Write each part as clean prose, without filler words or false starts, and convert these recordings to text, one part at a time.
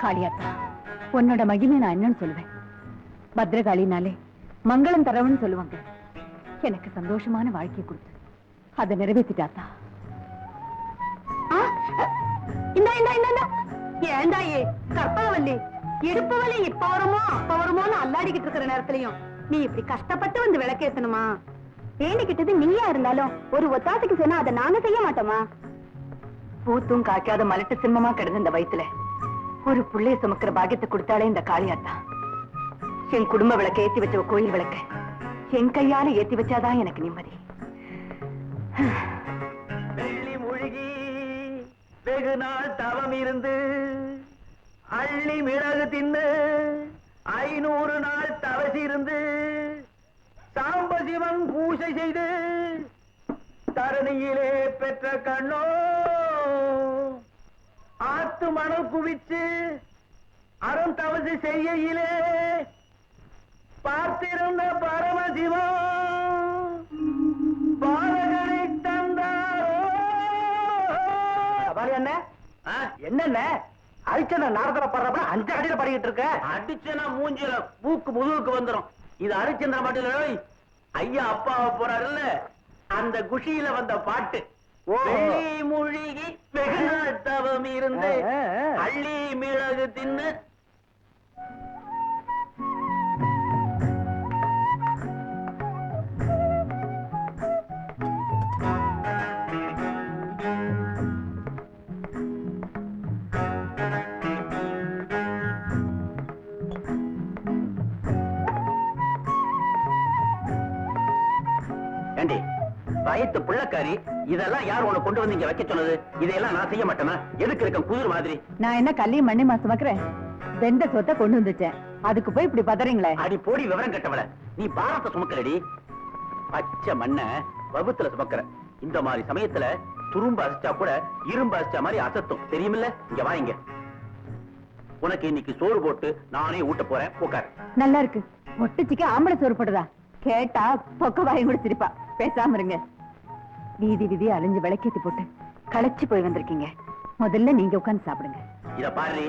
காளியாத்தா, உன்னோட மகிமை நான் என்னன்னு சொல்லுவேன். பத்ரகாளினாலே மங்களம் தரவன்னு சொல்லுவாங்க. எனக்கு சந்தோஷமான வாழ்க்கையை கொடுத்து அதை நிறைவேற்றிட்டாத்தா. ஏண்டாயே கற்பவல்லி, இடுப்பு வலி இப்ப வருமோ அப்ப வருமோன்னு அல்லாடிக்கிட்டு இருக்கிற நேரத்திலையும் நீ இப்படி கஷ்டப்பட்டு வந்து விளக்கேத்தணுமா? வேண்டிக்கிட்டது நீயா இருந்தாலும் ஒரு ஒத்தாசைக்கு சொன்னா அதை நாங்க செய்ய மாட்டோமா? பூத்தும் காய்க்காத மலட்டு சிம்மமா கிடந்து இந்த வயித்துல ஒரு புள்ளைய சுமக்கிற பாக்கியத்தை கொடுத்தாலே இந்த காளியாத்தா. என் குடும்ப விளக்க ஏத்தி வச்ச கோயில் விளக்க என் கையால ஏத்தி வச்சாதான் எனக்கு நிம்மதி. வெள்ளி மூழ்கி வெகு நாள் தவம் இருந்து அள்ளி மிளகு தின்னு 500 நாள் தவசி இருந்து சாம்பசிவன் பூசை செய்து தரணியிலே பெற்ற கண்ணோ ஆத்து மணல் குவிச்சு அறம் தவசி செய்கையிலே பார்த்திருந்த பரமசிவம் பாலகனை தந்தாரோ. என்ன அரிச்சன நாரதர படுறப்ப 5 அடியில படிக்கிட்டு இருக்க? அடிச்சனா மூஞ்சில மூக்கு முதுகுக்கு வந்துரும். இது அரிச்சந்திர மட்டும் ஐயா அப்பாவை போறாருல்ல, அந்த குஷியில வந்த பாட்டு. மூழ்கி வெகு நாள் தவம் இருந்து அள்ளி மிளகு தின்னு. வயத்து புள்ளக்காரி, இதெல்லாம் யார் உனக்கு கொண்டு வந்து இங்க வைக்க சொன்னது? இதையெல்லாம் நான் செய்ய மாட்டேனா? எதுக்கு இருக்க குதிர் மாதிரி? நான் என்ன கல்லையும் மண்ணி மாசம் வைக்கிறேன்? வெந்த சொத்தை கொண்டு வந்துட்டேன், அதுக்கு போய் இப்படி பதறீங்களே? அடி போடி விவரம் கட்டவள, நீ பாரத்தை சுமக்கலடி. பச்சை மண்ண வகுத்துல சுமக்கிற. இந்த மாதிரி சமயத்துல துரும்பு அசிச்சா கூட இரும்பு அசிச்சா மாதிரி அசத்தும், தெரியுமில்ல? இங்க வா, இங்க உனக்கு இன்னைக்கு சோறு போட்டு நானே ஊட்ட போறேன். உட்காரு. நல்லா இருக்கு. ஒட்டுச்சிக்கு ஆம்பளை சோறு போடுதா? கேட்டா பொக்க வாயும் கூட சிரிப்பா. பேசாம இருங்க. வீதி வீதி அலைஞ்சு விளக்கேத்தி போட்டு களைச்சு போய் வந்திருக்கீங்க. முதல்ல நீங்க உட்கார்ந்து சாப்பிடுங்க. இத பாரு,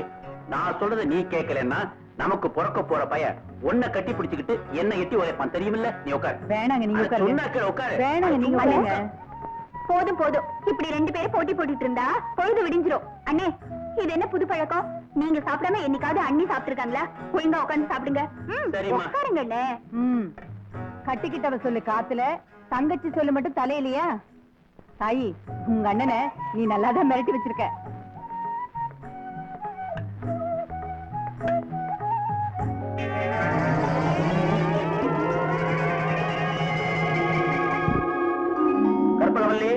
நான் சொல்றத நீ கேட்கலன்னா நமக்கு பிறக்க போற பையன் உன்னை கட்டி பிடிச்சுக்கிட்டு என்ன எட்டி உழைப்பான், தெரியுமில்ல? நீ உட்காரு. வேணாங்க, நீங்க உட்காரு. வேணாங்க, நீங்க உட்காருங்க. போதும் போதும், இப்படி 2 பேரும் போட்டி போட்டுட்டு இருந்தா பொழுது விடிஞ்சிரும். அண்ணே, இது என்ன புது பழக்கம்? நீங்க சாப்பிடாம என்னைக்காவது அண்ணி சாப்பிட்டுருக்காங்களா? ஒழுங்கா உட்கார்ந்து சாப்பிடுங்க. உட்காருங்க அண்ணே. கட்டிக்கிட்டவ சொல்லு காத்துல, தங்கச்சி சொல்லு மட்டும் தலையிலையா? தாயி, உங்க அண்ணனை நீ நல்லாதான் மிரட்டி வச்சிருக்க. கற்பகவல்லி,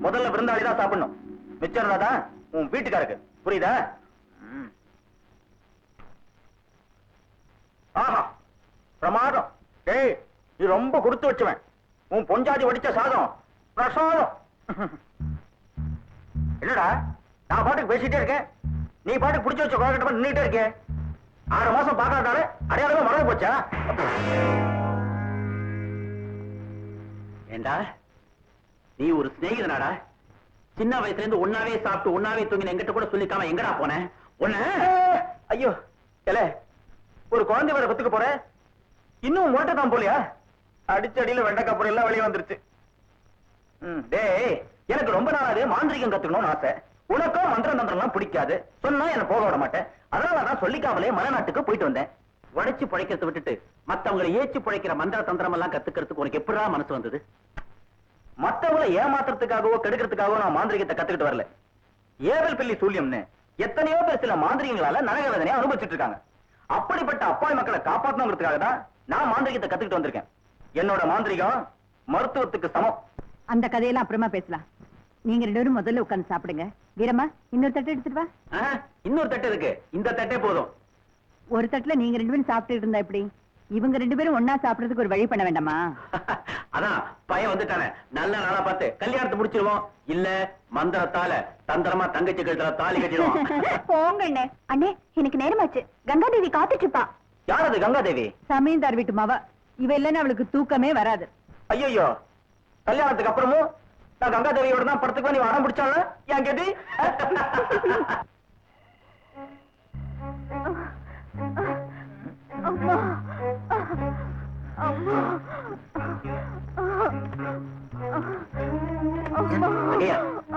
முதல்ல விருந்தாளிதான் சாப்பிடணும். மிச்சம் தான் உன் வீட்டுக்காருக்கு, புரியுதா? ஆஹா, பிரமாதம். ஏய், நீ ரொம்ப கொடுத்து வச்சுவேன். உன் பொஞ்சாதி வடிச்ச சாதம் பிரசாதம். என்னடா, நான் பாட்டுக்கு பேசிட்டே இருக்கேன், நீ பாட்டுக்கு பிடிச்ச வச்ச குழந்தை நின்றுட்டே இருக்கே. 6 மாசம் பார்க்காதால அடையாளமா மறந்து போச்சா? ஏண்டா, நீ ஒரு சிநேகிதனாடா. சின்ன வயசுல இருந்து ஒன்னாவே சாப்பிட்டு ஒன்னாவே தூங்கின எங்கிட்ட கூட சொல்லிக்காம எங்கடா போன? ஐயோ, ஒரு குழந்தை வேற பத்துக்க போற, இன்னும் மோட்டை தான் போலியா? அடிச்சடியில வெண்டைக்காப்புறம் எல்லாம் வெளியே வந்துருச்சு. டேய், எனக்கு ரொம்ப நாளாவே மாந்திரிகம் கத்துக்கணும்னு ஆசை. உனக்கும் மந்திரம் தந்திரம் பிடிக்காது, சொன்னா என்ன போக விட மாட்டேன். அதனால நான் சொல்லிக்காமலே மலைநாட்டுக்கு போயிட்டு வந்தேன். உடைச்சு பிழைக்கிறத விட்டுட்டு மத்தவங்களை ஏச்சு பிழைக்கிற மந்திர தந்திரம் எல்லாம் கத்துக்கிறதுக்கு உனக்கு எப்படா மனசு வந்தது? மத்தவங்களை ஏமாத்துறதுக்காகவோ கெடுக்கிறதுக்காகவோ நான் மாந்திரிகத்தை கத்துக்கிட்டு வரல. ஏவல் பில்லி சூல்யம்னு எத்தனையோ பேர் சில மாந்திரிகங்களால நரக வேதனையை அனுபவிச்சுட்டு இருக்காங்க. அப்படிப்பட்ட அப்பாவி மக்களை காப்பாற்றணுங்கிறதுக்காக தான் நான் மாந்திரிகத்தை கத்துக்கிட்டு வந்திருக்கேன். என்னோட மாந்திரிகம் மருத்துவத்துக்கு சமம். அந்த கதையெல்லாம் அப்புறமா பேசலாம். நீங்க 2 பேரும் முதல்ல உட்கார்ந்து சாப்பிடுங்க. வீரம்மா, இன்னொரு தட்டு எடுத்துட்டு வா. இன்னொரு தட்டு இருக்கு, இந்த தட்டே போதும். ஒரு தட்டுல நீங்க 2 பேரும் சாப்பிட்டு இருந்தா எப்படி? இவங்க 2 பேரும் ஒன்னா சாப்பிடுறதுக்கு ஒரு வழி பண்ண வேண்டாமா? அதான் பையன் வந்துட்டானே, நல்ல நாளா பார்த்து கல்யாணத்தை முடிச்சிருவோம். இல்ல மந்திரத்தால தந்திரமா தங்கச்சி கழுத்துல தாலி கட்டிடுவோம். போங்க அண்ணே. அண்ணே, எனக்கு நேரமாச்சு. கங்காதேவி காத்துட்டு இருப்பா. யார் அது கங்காதேவி? சமீந்தார் வீட்டு மாவ. இவ இல்லைன்னா அவளுக்கு தூக்கமே வராது. ஐயோ, கல்யாணத்துக்கு அப்புறமும் நான் கங்காதேவியோட தான் படத்துக்கு நீ அடம் பிடிச்சாலும் என் கேட்டு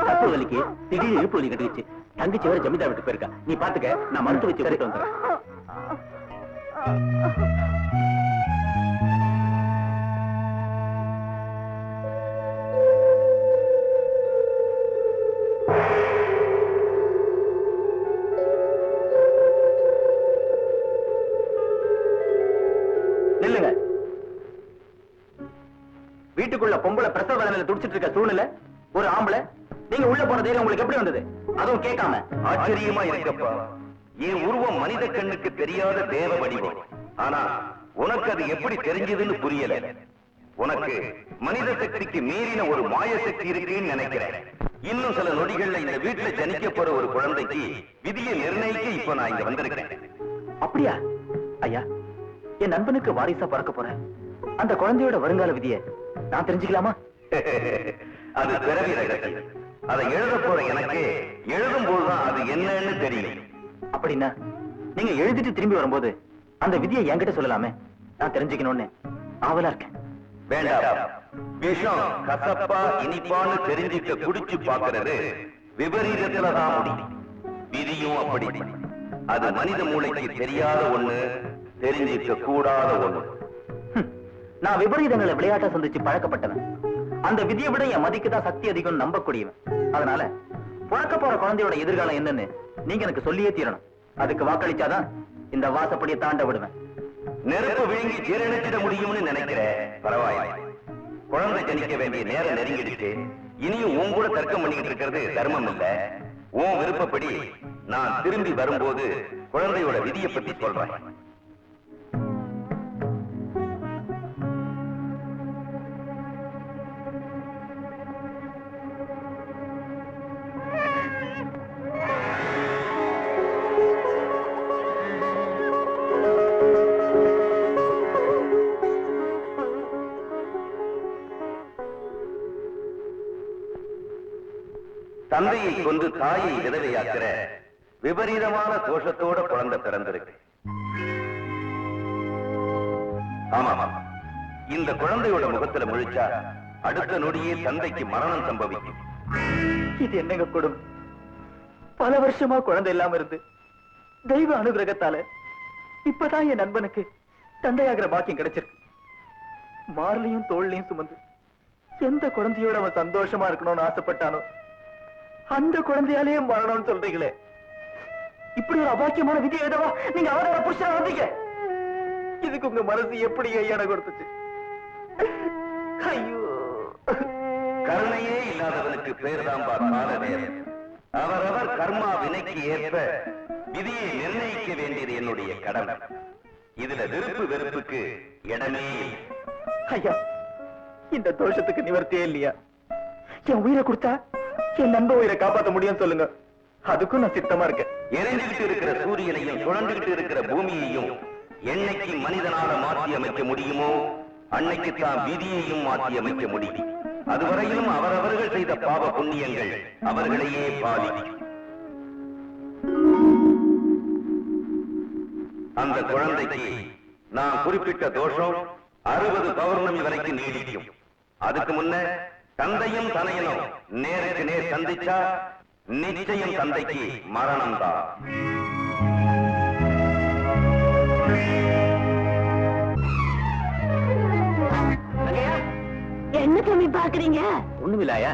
தப்பு வலிக்கு திடீர் இழுப்பு வலி கட்டுச்சு. தங்கச்சி வர ஜமீன்தார் விட்டு போயிருக்கா. நீ பாத்துக்க, நான் மருத்துவ வச்சு போயிட்டு வந்துடுறேன். நில்லுங்க. வீட்டுக்குள்ள பொம்பளை பிரசவ வேதனையில துடிச்சிட்டு இருக்க சூழ்நிலை ஒரு ஆம்பளை நீங்க உள்ள போன தைரியம் உங்களுக்கு எப்படி வந்தது? அதுவும் கேட்காம. ஆச்சரியமா இருக்கப்பா. என் உருவம் மனித கண்ணுக்கு தெரியாத தேவ வடிவம். ஆனா உனக்கு அது எப்படி தெரிஞ்சதுன்னு புரியல. உனக்கு மனித சக்திக்கு மீறின ஒரு மாய சக்தி இருக்குன்னு நினைக்கிறேன். இன்னும் சில நொடிகள்ல இந்த வீட்டுல ஜனிக்க போற ஒரு குழந்தைக்கு விதியை நிர்ணயிக்க இப்ப நான் இங்க வந்திருக்கேன். அப்படியா? ஐயா, என் நண்பனுக்கு வாரிசா பறக்க போறேன். அந்த குழந்தையோட வருங்கால விதியை நான் தெரிஞ்சுக்கலாமா? அது பிறவி ரகசியம். அதை எழுத போற எனக்கு எழுதும் போதுதான் அது என்னன்னு தெரியும். அப்படின்னா நீங்க எழுதிட்டு திரும்பி வரும்போது அந்த விதியை என்கிட்ட சொல்லலாமே, நான் தெரிஞ்சுக்கணும்னு ஆவலா இருக்கேன். வேண்டாம். விஷம் கசப்பா இனிப்பான்னு தெரிஞ்சுக்க குடிச்சு பாக்குறது விபரீதத்துலதான் முடியும். விதியும் அப்படி. அது மனித மூளைக்கு தெரியாத ஒண்ணு, தெரிஞ்சிக்க கூடாத ஒண்ணு. நான் விபரீதங்களை விளையாட்டா சந்திச்சு பழக்கப்பட்டவன். அந்த விதியை விட என் மதிக்கு தான் சக்தி அதிகம் நம்பக்கூடியவன். அதனால பிறக்க போற குழந்தையோட எதிர்காலம் என்னன்னு நீங்க எனக்கு சொல்லியே தீரணும். அதுக்கு வாக்களிச்சாதான் இந்த வாசப்படியை தாண்ட விடுவேன். நெருப்பு விழுங்கி ஜீரணிச்சிட முடியும்னு நினைக்கிறேன். பரவாயில்லை. குழந்தை ஜனிக்க வேண்டிய நேரம் நெருங்கிடுச்சு. இனியும் உன் கூட தர்க்கம் பண்ணிக்கிட்டு இருக்கிறது தர்மம் இல்ல. உன் விருப்பப்படி நான் திரும்பி வரும்போது குழந்தையோட விதியை பத்தி சொல்றேன். தந்தையை கொண்டு தாயை விதவையாக்கிற விபரீதமான தோஷத்தோட குழந்தை பிறந்திருக்கு. ஆமா, இந்த குழந்தையோட முகத்துல முழிச்சா அடுத்த நொடியே தந்தைக்கு மரணம் சம்பவிக்கும். இது என்னங்க கொடுமை? பல வருஷமா குழந்தை இல்லாம இருந்து தெய்வ அனுகிரகத்தால இப்பதான் என் நண்பனுக்கு தந்தையாகிற பாக்கியம் கிடைச்சிருக்கு. மார்லையும் தோல்லையும் சுமந்து எந்த குழந்தையோட அவன் சந்தோஷமா இருக்கணும்னு ஆசைப்பட்டானோ அந்த குழந்தையாலேயே மரணம்னு சொல்றீங்களே. இப்படி ஒரு அபாக்கியமான விதி எழுதவா நீங்க அவரோட புருஷனா வந்தீங்க? இதுக்கு உங்க மனசு எப்படி ஐயான கொடுத்துச்சு? ஐயோ, கருணையே இல்லாதவனுக்கு பேர்தாம்பா கால நேரம். அவரவர் கர்மா வினைக்கு ஏற்ப விதியை நிர்ணயிக்க வேண்டியது என்னுடைய கடமை. இதுல விருப்பு வெறுப்புக்கு இடமே இல்லை. ஐயா, இந்த தோஷத்துக்கு நிவர்த்தியே இல்லையா? என் உயிரை கொடுத்தா என் நண்ப உயிரை காப்பாற்ற முடியும் சொல்லுங்க. அதுக்கும் நான் சித்தமா இருக்கேன். எரிஞ்சுக்கிட்டு இருக்கிற சூரியனையும் சுழந்துகிட்டு இருக்கிற பூமியையும் என்னைக்கு மனிதனால மாற்றி அமைக்க முடியுமோ அன்னைக்கு தான் விதியையும் மாற்றி அமைக்க முடியும். அதுவரையிலும் அவரவர்கள் செய்த பாவ புண்ணியங்கள் அவர்களையே பாதிக்கும். அந்த குழந்தைக்கு நான் குறிப்பிட்ட தோஷம் 60 பௌர்ணமி வரைக்கும் நீடிக்கும். அதுக்கு முன்ன தந்தையும் தனையனும் நேருக்கு நேர் சந்திச்சா நிச்சயம் தந்தைக்கு மரணம் தான். என்ன தம்பி பாக்குறீங்க? ஒண்ணுமில்லாயா,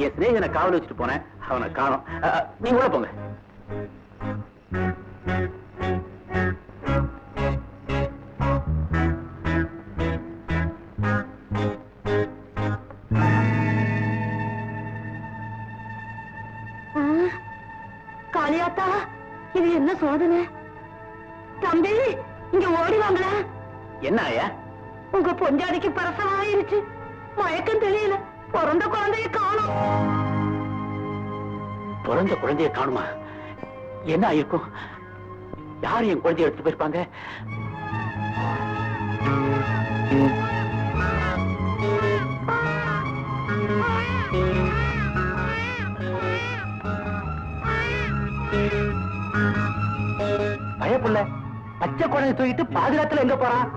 என் சிநேகனை காவல் வச்சுட்டு போனேன், அவனை காணோம். நீங்க உள்ள போங்க. காளியாத்தா, இது என்ன சோதனை? தம்பி, இங்க ஓடி வாங்களா. என்ன ஆயா? உங்க பொஞ்சாதிக்கு பிரசவம் ஆயிருச்சு. மயக்கம் தெரியல. பிறந்த குழந்தைய காணும். பிறந்த குழந்தைய காணுமா? என்ன ஆயிருக்கும்? யார் என் குழந்தைய எடுத்து போயிருப்பாங்க? பயப்புள்ள பச்சை குழந்தை தூக்கிட்டு பாதுகாத்துல எங்க போறான்?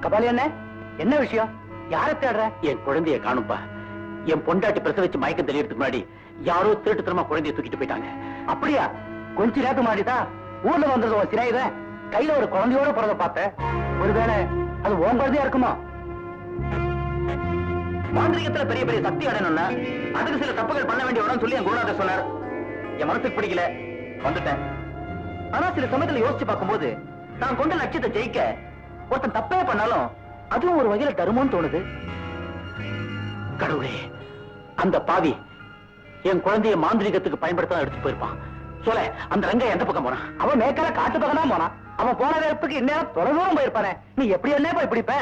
கபாலி அண்ணே, என்ன விஷயம்? யாரை தேடுற? என் குழந்தைய காணும்பா. என் பொண்டாட்டி பிரசவிச்சு மயக்கம் தெரியறதுக்கு முன்னாடி யாரோ திருட்டுத்தனமா குழந்தைய தூக்கிட்டு போயிட்டாங்க. அப்படியா? கொஞ்ச நேரத்து மாதிரிதான் ஊர்ல வந்தது ஒரு சிறையில கையில ஒரு குழந்தையோட பிறந்த பார்த்தேன். ஒருவேளை அது உன் குழந்தையா இருக்குமா? மாந்திரிகத்துல பெரிய பெரிய சக்தி அடையணும்னா அதுக்கு சில தப்புகள் பண்ண வேண்டிய வரும்னு சொல்லி என் குருநாதர் சொன்னார். என் மனசுக்கு பிடிக்கல, வந்துட்டேன். ஆனா சில சமயத்துல யோசிச்சு பார்க்கும்போது நான் கொண்ட லட்சியத்தை ஜெயிக்க ஒருத்தன் தப்பே பண்ணாலும் அதுவும் ஒரு வகையில தருமோன்னு தோணுது. கடவுளே, அந்த பாவி என் குழந்தைய மாந்திரிகத்துக்கு பயன்படுத்த எடுத்து போயிருப்பான். சொல்ல, அந்த ரங்க எந்த பக்கம் போறான்? அவன் மேற்கால காட்டு பக்கம் தான் போனான். அவன் போன நேரத்துக்கு இந்நேரம் தொலைதூரம் போயிருப்பானே. நீ எப்படி என்ன போய் பிடிப்ப?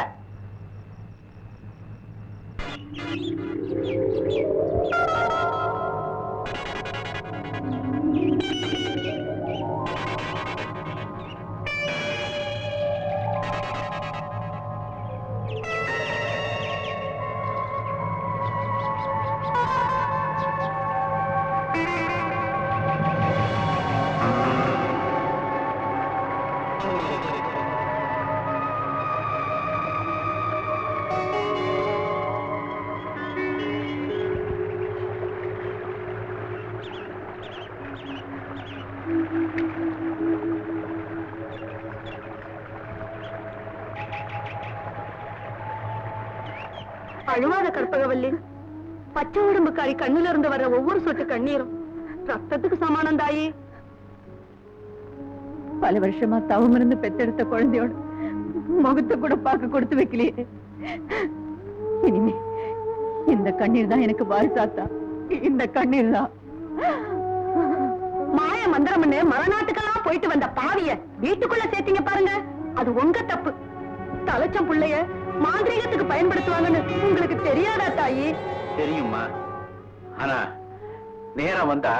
அழுவாத கற்பகவல்லி, பச்சை உடம்புக்காரி கண்ணுல இருந்து வர்ற ஒவ்வொரு சொட்டு கண்ணீரும் ரத்தத்துக்கு சமானம் தாயே. பல வருஷமா தவம் இருந்து பெத்தெடுத்த குழந்தையோட முகத்தை கூட பார்க்க கொடுத்து வைக்கலையே. இனிமே இந்த கண்ணீர் தான் எனக்கு வாரிசாத்தா. இந்த கண்ணீர் தான். மாய மந்திரம்னு மரநாட்டுக்கெல்லாம் போயிட்டு வந்த பாவிய வீட்டுக்குள்ள சேர்த்தீங்க பாருங்க, அது உங்க தப்பு. தலைச்சம் புள்ளைய மாந்திரீகத்துக்கு பயன்படுத்துவாங்கன்னு உங்களுக்கு தெரியாதா தாயி? தெரியுமா? ஆனா நேரம் வந்தா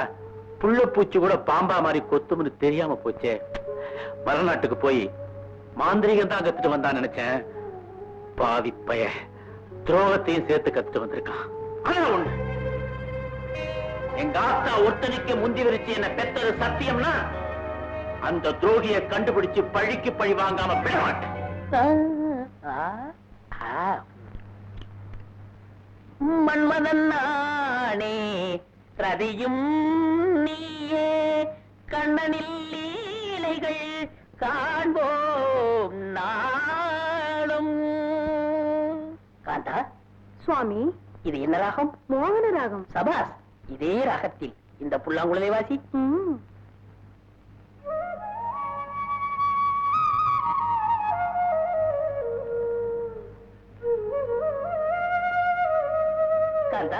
புள்ள பூச்சி கூட பாம்பா மாதிரி கொத்தும்னு தெரியாம போச்சே. மறுநாட்டுக்கு போய் மாந்திரிகம் தான் கத்துட்டு வந்தான் நினைச்சேன். பாவி பய துரோகத்தையும் சேர்த்து கத்துட்டு வந்திருக்கான். ஆனா ஒண்ணு, எங்க ஆத்தா ஒருத்தனுக்கு முந்தி விரிச்சு என்ன பெத்தது சத்தியம்னா அந்த துரோகியை கண்டுபிடிச்சு பழிக்கு பழி வாங்காம விட மாட்டேன். மன்மதன் நானே, ரதியும் நீயே, கண்ணனில் லீலைகள் காண்போம் நாளும். காந்தா, சுவாமி, இது என்ன ராகம்? மோகன ராகம். சபாஸ், இதே ராகத்தில் இந்த புல்லாங்குழலை வாசி. காந்தா,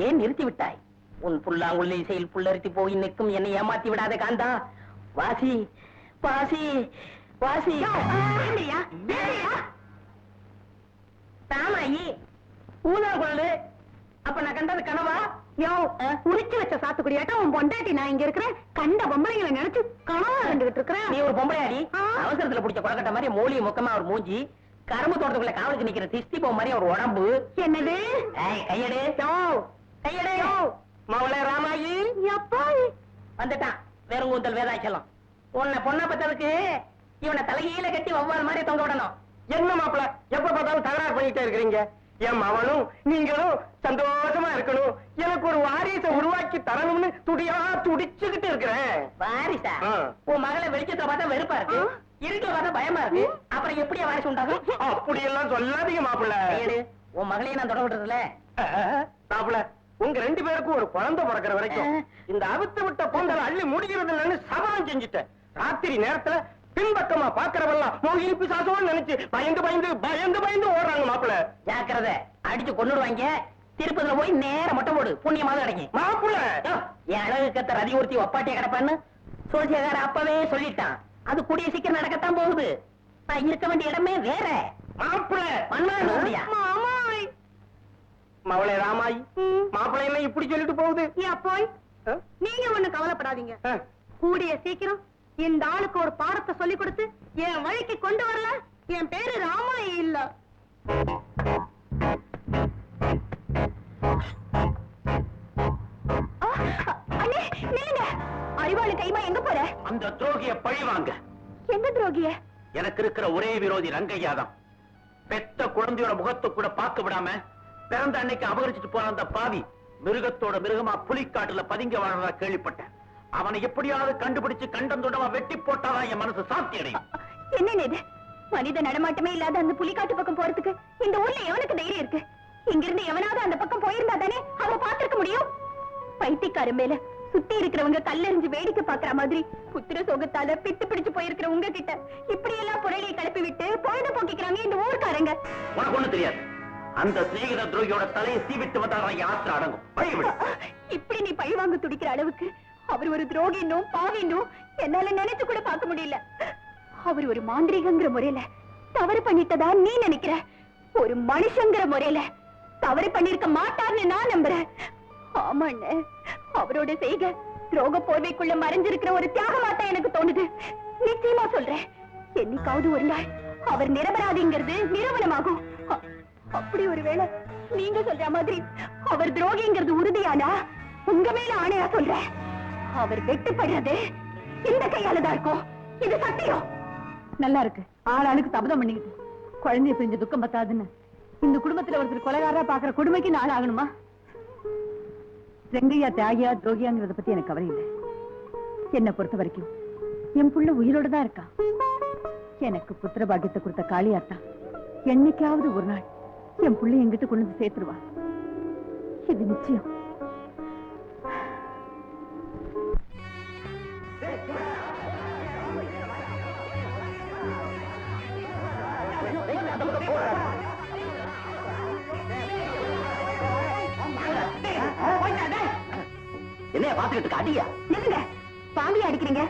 ஏன் நிறுத்தி விட்டாய்? உன் புல்லாங்குழல் இசையில் புல்லரித்து போய் நிற்கும் என்னை ஏமாத்தி விடாத காந்தா. வாசி வாசி வாசி. தாமாயி ஊதாங்குழல். அப்ப நான் கண்டது கனவா? யோ, உரிச்சு வச்ச சாத்துக்குடியாட்டம் உன் பொண்டாட்டி நான் இங்க இருக்கிறேன் கண்ட பொம்பளைங்களை நினைச்சு கனவா கண்டுகிட்டு இருக்கிறேன். நீ ஒரு பொம்பளையாடி. அவசரத்துல பிடிச்ச கொலக்கட்ட மாதிரி மூலிய முக்கமா ஒரு மூஞ்சி, கரும்பு தோட்டத்துக்குள்ள காவலுக்கு நிக்கிற திஸ்தி போ மாதிரி ஒரு உடம்பு. என்னது? கையடு கையடு. மவளே ராமாயி வந்துட்டான். வெறுங்கூந்தல் வேதாச்சலம். உன்னை பொண்ணை பத்ததுக்கு இவனை தலைகீழ கட்டி ஒவ்வொரு மாதிரி தொங்க விடணும். என்ன மாப்பிள்ள, எப்ப பார்த்தாலும் தகராறு பண்ணிட்டே இருக்கிறீங்க? என் மவனும் நீங்களும் சந்தோஷமா இருக்கணும், எனக்கு ஒரு வாரிசை உருவாக்கி தரணும்னு துடியா துடிச்சுக்கிட்டு இருக்கிறேன். வாரிசா? உன் மகளை வெளிச்சத்துல பார்த்தா வெறுப்பா இருக்கு, இருட்டுல பார்த்தா பயமா இருக்கு. அப்புறம் எப்படியா வாரிசு உண்டாகும்? அப்படி எல்லாம் சொல்லாதீங்க மாப்பிள்ள. உன் மகளையும் நான் தொட விடுறதுல. மாப்பிள்ள, உங்க 2 பேருக்கும் ஒரு குழந்தை பிறக்கிற வரைக்கும் இந்த அவித்து விட்ட பொங்கல் அள்ளி முடிகிறது இல்லைன்னு சபதம் செஞ்சுட்டேன். ராத்திரி நேரத்துல பின்பக்கமா பாக்குறவெல்லாம் மோகினி பிசாசோன்னு நினைச்சு பயந்து பயந்து பயந்து பயந்து ஓடுறாங்க மாப்பிள்ள. ஜாக்கிரதை, அடிச்சு கொன்னுடுவாங்க. திருப்பதில போய் நேரம் மட்டும் போடு, புண்ணியமாக கிடைக்கும். மாப்பிள்ள, என் அழகு கத்த ரதி ஒருத்தி ஒப்பாட்டிய கிடப்பான்னு சோசியக்கார அப்பவே சொல்லிட்டான். அது கூடிய சீக்கிரம் நடக்கத்தான் போகுது. நான் இருக்க வேண்டிய இடமே வேற. மாப்பிள்ள, மன்மதன் மவளே ராமாயி, மாப்பிள்ளை என்ன இப்படி சொல்லிட்டு போகுது? ஏன் போய் நீங்க ஒண்ணு கவலைப்படாதீங்க. கூடிய சீக்கிரம் இந்த ஆளுக்கு ஒரு பாடத்தை சொல்லி கொடுத்து என் வழிக்கு கொண்டு வரல. என் பேரு ராமாயி இல்ல. அறிவாளு கைமா எங்க போற? அந்த துரோகிய பழி வாங்க. எந்த துரோகிய? எனக்கு இருக்கிற ஒரே விரோதி ரங்கையா தான். பெத்த குழந்தையோட முகத்தை கூட பார்க்க விடாம பிறந்த அன்னைக்கு அபகரிச்சுட்டு போன அந்த பாவி மிருகத்தோட மிருகமா புலிக்காட்டுல பதுங்கி வாழறதா கேள்விப்பட்டேன். அவனை எப்படியாவது கண்டுபிடிச்சு கண்டந்தோடமா வெட்டி போட்டாதான் என் மனசு சாந்தி அடையும். என்ன இது? மனித நடமாட்டமே இல்லாத அந்த புலிக்காட்டு பக்கம் போறதுக்கு இந்த ஊர்ல எவனுக்கு தைரியம் இருக்கு? இங்கிருந்து எவனாவது அந்த பக்கம் போயிருந்தா தானே அவன் பார்த்திருக்க முடியும். பைத்தியக்கார மேல சுத்தி இருக்கிறவங்க கல்லெறிஞ்சு வேடிக்கை பாக்குற மாதிரி புத்திர சோகத்தால பித்து பிடிச்சு போயிருக்கிற உங்க கிட்ட இப்படி எல்லாம் புரளியை கிளப்பி விட்டு பொழுது போக்கிக்கிறாங்க இந்த ஊர்க்காரங்க. உனக்கு ஒண்ணு தெரியாது. அந்த சிநேகித துரோகியோட தலையை சீவிட்டு வந்தாதான் யாத்திரை அடங்கும். இப்படி நீ பழி வாங்க துடிக்கிற அளவுக்கு அவர் ஒரு துரோகின்னும் பாவின்னும் என்னால நினைச்சு கூட பார்க்க முடியல. அவர் ஒரு மாந்திரிகங்கிற முறையில தவறு பண்ணிட்டதா நீ நினைக்கிற. ஒரு மனுஷங்கிற முறையில தவறு பண்ணிருக்க மாட்டார்னு நான் நம்புறேன். ஆமாண்ண, அவரோட செய்க துரோக போர்வைக்குள்ள மறைஞ்சிருக்கிற ஒரு தியாகமாத்தான் எனக்கு தோணுது. நிச்சயமா சொல்றேன், என்னைக்காவது ஒரு நாள் அவர் நிரபராதிங்கிறது நிரூபணமாகும். அப்படி ஒருவேளை நீங்க சொல்ற மாதிரி அவர் துரோகிங்கிறது உறுதியானா உங்க மேல ஆணையா சொல்றேன், அவர் வெட்டுப்படுறது இந்த கையாலதான் இருக்கும். இது சத்தியம். நல்லா இருக்கு. ஆளாளுக்கு சபதம் பண்ணிக்கிட்டு குழந்தைய பிரிஞ்ச துக்கம் பத்தாதுன்னு இந்த குடும்பத்துல ஒருத்தர் கொலைகாரா பாக்குற கொடுமைக்கு நாள் ஆகணுமா? ரெங்கையா தியாகியா துரோகியாங்கிறத பத்தி எனக்கு கவலை இல்லை. என்னை பொறுத்த வரைக்கும் என் புள்ள உயிரோட தான் இருக்கா. எனக்கு புத்திர பாக்கியத்தை கொடுத்த காளியாத்தா என்னைக்காவது ஒரு நாள் என் புள்ளை என்கிட்ட கொண்டு வந்து சேர்த்துருவா. இது நிச்சயம். என்னைய பாத்துக்கிட்டு அடியா? நில்லுங்க, பாம்பியை அடிக்கிறீங்க.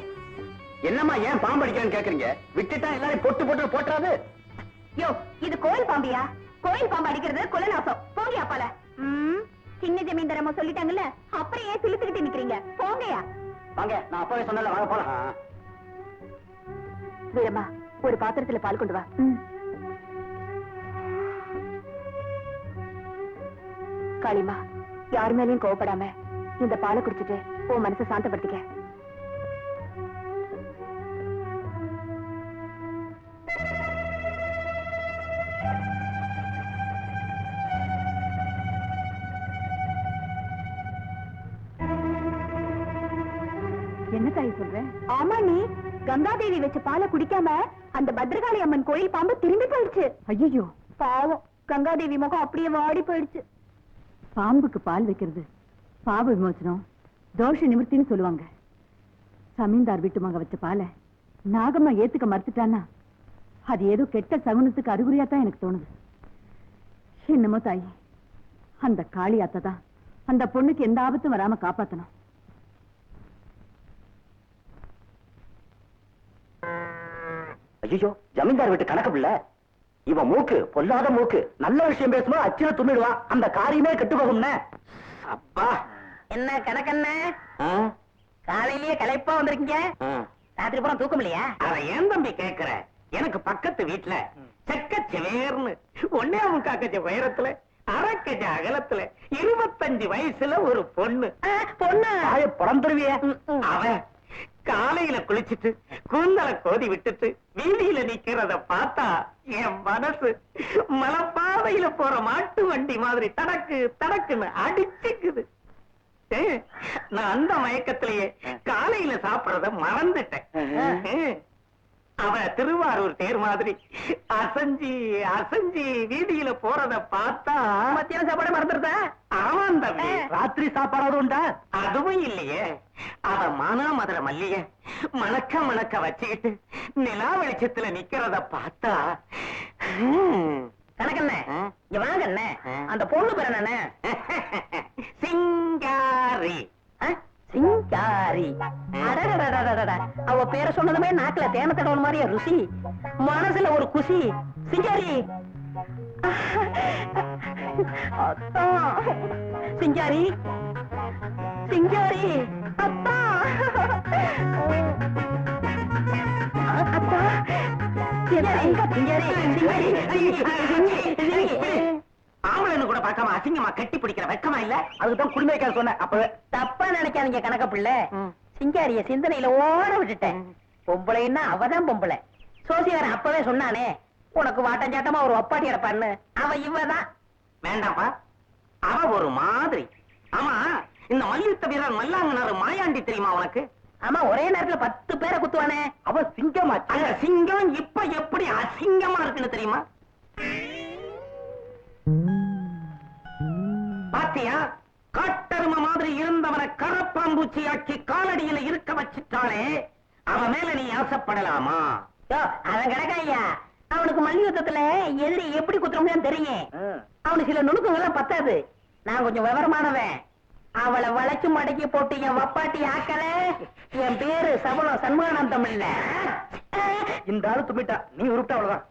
என்னம்மா ஏன் பாம்பு அடிக்கிறேன்னு கேக்குறீங்க? விட்டுட்டா எல்லாரும் பொட்டு போட்டு போட்டுறாது. யோ, இது கோயில் பாம்பியா? கோயில் பாம்பு அடிக்கிறது கொலநாசம். போங்க அப்பால. சின்ன ஜமீன்தாரமா சொல்லிட்டாங்கல்ல, அப்புறம் ஏன் சிலுத்துக்கிட்டு நிக்கிறீங்க? போங்கயா. வாங்க, நான் அப்பவே சொன்னல, வாங்க போலாம். வீரம்மா, ஒரு பாத்திரத்துல பால் கொண்டு வா. காளிமா, யார் மேலயும் கோவப்படாம இந்த பாலை குடிச்சிட்டு உன் மனசை சாந்தப்படுத்திக்க. என்ன தாய் சொல்ற? ஆமா, நீ கங்காதேவி வச்ச பாலை குடிக்காம அந்த பத்ரகாளி அம்மன் கோயில் பாம்பு திரும்பி போயிடுச்சு. ஐயோ, பாவம், கங்காதேவி முகம் அப்படியே வாடி போயிடுச்சு. பாம்புக்கு பால் வைக்கிறது பாப விமோசனம், தோஷ நிவர்த்தின்னு சொல்லுவாங்க. சமீந்தார் வீட்டு மக வச்ச பாலை நாகம்மா ஏத்துக்க மறுத்துட்டானா அது ஏதோ கெட்ட சகுனத்துக்கு அறிகுறியாத்தான் எனக்கு தோணுது. என்னமோ தாயி, அந்த காளியாத்த தான் அந்த பொண்ணுக்கு எந்த ஆபத்தும் வராம காப்பாத்தணும். ஐயோ, ஜமீன்தார் வீட்டு கணக்கு பிள்ளை. இவன் மூக்கு பொல்லாத மூக்கு. நல்ல விஷயம் பேசும்போது அச்சில துண்ணிடுவான். அந்த காரியமே கெட்டு போகும்னே. அப்பா, என்ன கணக்கண்ண காலையிலேயே களைப்பா வந்திருக்கீங்க? ராத்திரி பூரா தூக்கம் இல்லையா? அத ஏன் தம்பி கேக்குற? எனக்கு பக்கத்து வீட்டுல செக்கச்சவேர்னு ஒன்னே முக்காக்கச்ச உயரத்துல அரைக்கச்ச அகலத்துல 25 வயசுல ஒரு பொண்ணு. பொண்ணு படந்துருவிய. அவன் காலையில குளிச்சுட்டு கூந்தல கோதி விட்டுட்டு வீதியில நிக்கிறத பார்த்தா என் மனசு மலைப்பாதையில போற மாட்டு வண்டி மாதிரி தடக்கு தடக்குன்னு அடிச்சுக்குது. நான் அந்த மயக்கத்திலேயே காலையில சாப்பிடறத மறந்துட்டேன். அவ திருவாரூர் தேர் மாதிரி அசஞ்சி அசஞ்சி வீதியில போறத பார்த்தா மத்தியான சாப்பாடு மறந்துருதா? ஆமாம் தம்பி. ராத்திரி சாப்பாடு உண்டா? அதுவும் இல்லையே. அவ மானாமதுர மல்லிய மணக்க மணக்க வச்சுக்கிட்டு நிலா வெளிச்சத்துல நிக்கிறத பார்த்தா கணக்கண்ண இங்க வாங்க அண்ணே. அந்த பொண்ணு பேர் என்ன? சிங்காரி. சிங்காரி. அவ பேரை சொன்னதுமே நாக்குல தேன தடவல் மாதிரியா ருசி, மனசுல ஒரு குசி. சிங்காரி அத்தா சிங்காரி சிங்காரி அப்பா அத்தா ஆம்பளைன்னு கூட பார்க்காம அசிங்கமா கட்டி பிடிக்கிற வெக்கமா இல்ல? அதுக்குதான் குடிமைக்கார சொன்னேன். அப்பவே தப்பா நினைக்காதீங்க கணக்க பிள்ளை. சிங்காரிய சிந்தனையில ஓட விட்டுட்டேன். பொம்பளைன்னா அவதான் பொம்பளை. சோசியாரன் அப்பவே சொன்னானே, உனக்கு வாட்டஞ்சாட்டமா ஒரு ஒப்பாட்டி எடுப்பான்னு. அவ இவதான். வேண்டாம்ப்பா, அவ ஒரு மாதிரி. ஆமா, இந்த மல்யுத்த வீரர் மல்லாங்கனாரு மாயாண்டி தெரியுமா உனக்கு? ஆமா, ஒரே நேரத்துல 10 பேரை குத்துவானே. அவ சிங்கமா? அந்த சிங்கம் இப்ப எப்படி அசிங்கமா இருக்குன்னு தெரியுமா? பாத்தியா, காட்டெருமை மாதிரி இருந்தவனை கரப்பாம்பூச்சி ஆக்கி காலடியில இருக்க வச்சிட்டாலே, அவன் மேல நீ ஆசைப்படலாமா? அவன் கிடக்காய்யா, அவனுக்கு மல்யுத்தத்துல எதிரி எப்படி குத்துறோம்னு தெரியும். அவனுக்கு சில நுணுக்கங்கள்லாம் பத்தாது. நான் கொஞ்சம் விவரமானவன். அவளை வளைச்சு மடக்கி போட்டு என் வப்பாட்டி ஆக்கல. என் பேரு சபலம் சண்முகானந்தம் இல்ல. இந்த ஆளு தும்பிட்டா, நீ உருப்பிட்ட அவ்வளவுதான்.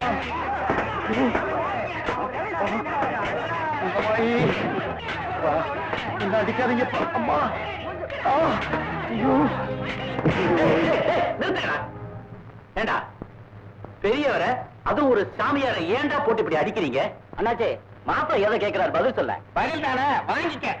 அடிக்காதீங்க அம்மா. ஏண்டா பெரியவரை, அதுவும் ஒரு சாமியாரை ஏண்டா போட்டு இப்படி அடிக்கிறீங்க? அண்ணாச்சே, மாப்பிள்ளை எதை கேட்கிறார், பதில் சொல்ல. பதில் தானே, வாங்கிக்க.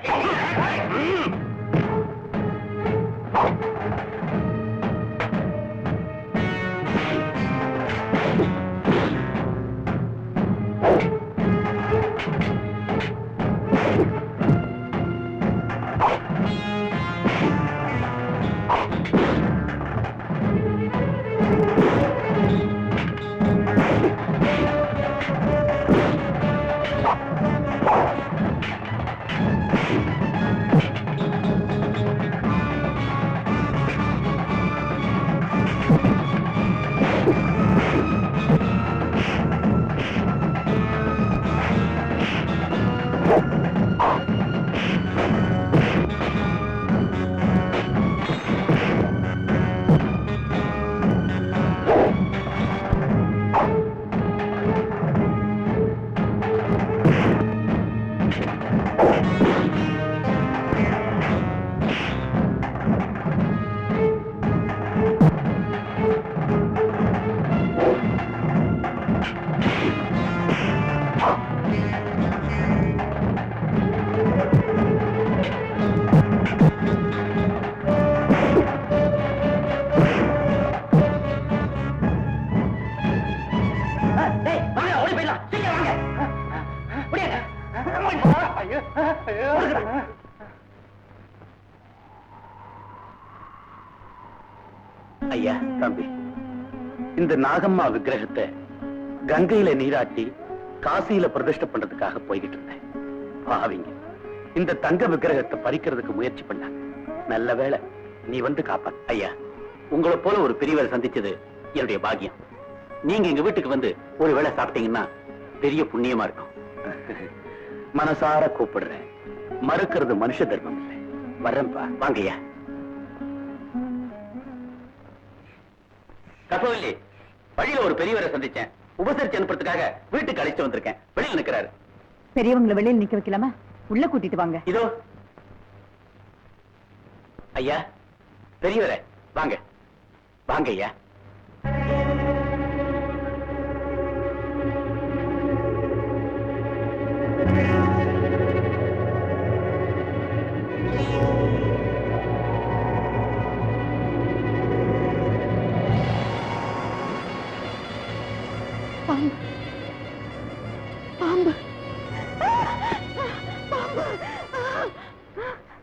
ஐயா, தம்பி, இந்த நாகம்மா விக்கிரகத்தை கங்கையில நீராட்டி காசியில பிரதிஷ்டை பண்றதுக்காக போய்கிட்டு இருந்தேன். பாவிங்க இந்த தங்க விக்கிரகத்தை பறிக்கிறதுக்கு முயற்சி பண்ணாங்க. நல்ல வேளை நீ வந்து காப்பாத்து. ஐயா, உங்களை போல ஒரு பெரியவரை சந்திச்சது என்னுடைய பாக்கியம். நீங்க எங்க வீட்டுக்கு வந்து ஒரு வேளை சாப்பிட்டீங்கன்னா பெரிய புண்ணியமா இருக்கும். மனசார கூப்பிடுறேன். மறுக்கிறது மனுஷ தர்மம் இல்லை. வர்றேன்பா. வாங்கய்யா. கப்பவல்லி, வழியில ஒரு பெரியவரை சந்திச்சேன். உபசரிச்சு அனுப்புறதுக்காக வீட்டுக்கு அழைச்சு வந்திருக்கேன். வெளியில நிக்கிறாரு. பெரியவங்களை வெளியில் நிக்க வைக்கலாமா? உள்ள கூட்டிட்டு வாங்க. இதோ ஐயா, பெரியவரே, வாங்க வாங்க ஐயா.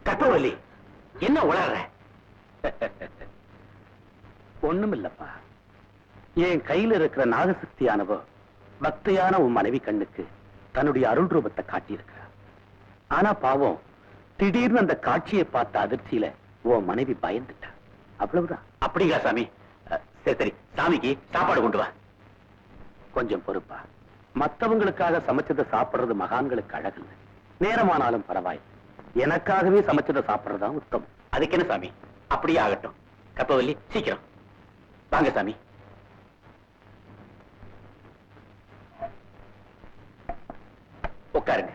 கற்பவல்லி, என்ன உளற? ஒண்ணும் இல்லப்பா. என் கையில இருக்கிற நாகசக்தியானவோ பக்தியான உன் மனைவி கண்ணுக்கு தன்னுடைய அருள் ரூபத்தை காட்டியிருக்கிறார். ஆனா பாவம், திடீர்னு அந்த காட்சியை பார்த்த அதிர்ச்சியில உன் மனைவி பயந்துட்டா. அவ்வளவுதான். அப்படிங்களா சாமி? சரி சரி, சாமிக்கு சாப்பாடு கொண்டு வா. கொஞ்சம் பொறுப்பா. மத்தவங்களுக்காக சமைச்சதை சாப்பிடுறது மகான்களுக்கு அழகு. நேரமானாலும் பரவாயில்லை, எனக்காகவே சமைச்சதை சாப்பிடுறதுதான் உத்தமம். அதுக்கு என்ன சாமி? அப்படியே ஆகட்டும். கற்பவல்லி, சீக்கிரம் வாங்க சாமி. உட்காருங்க.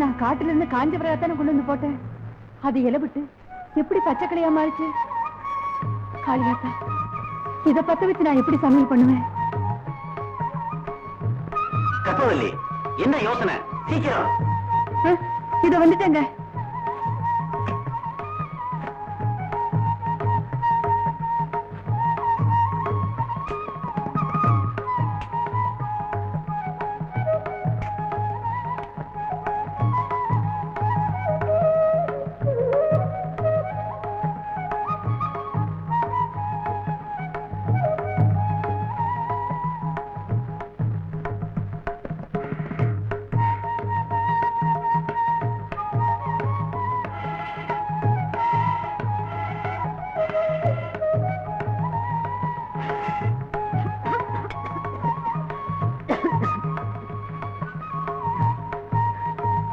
நான் காட்டுல இருந்து காஞ்சவராத்தானே கொண்டு வந்து போட்டேன். அது இலவிட்டு எப்படி பச்சைக்கிளையா மாறிச்சு? காளியாத்தா, இத பத்த வச்சு நான் எப்படி சமையல் பண்ணுவேன்? கற்பவல்லி, என்ன யோசனை? சீக்கிரம். இத வந்துட்டேங்க.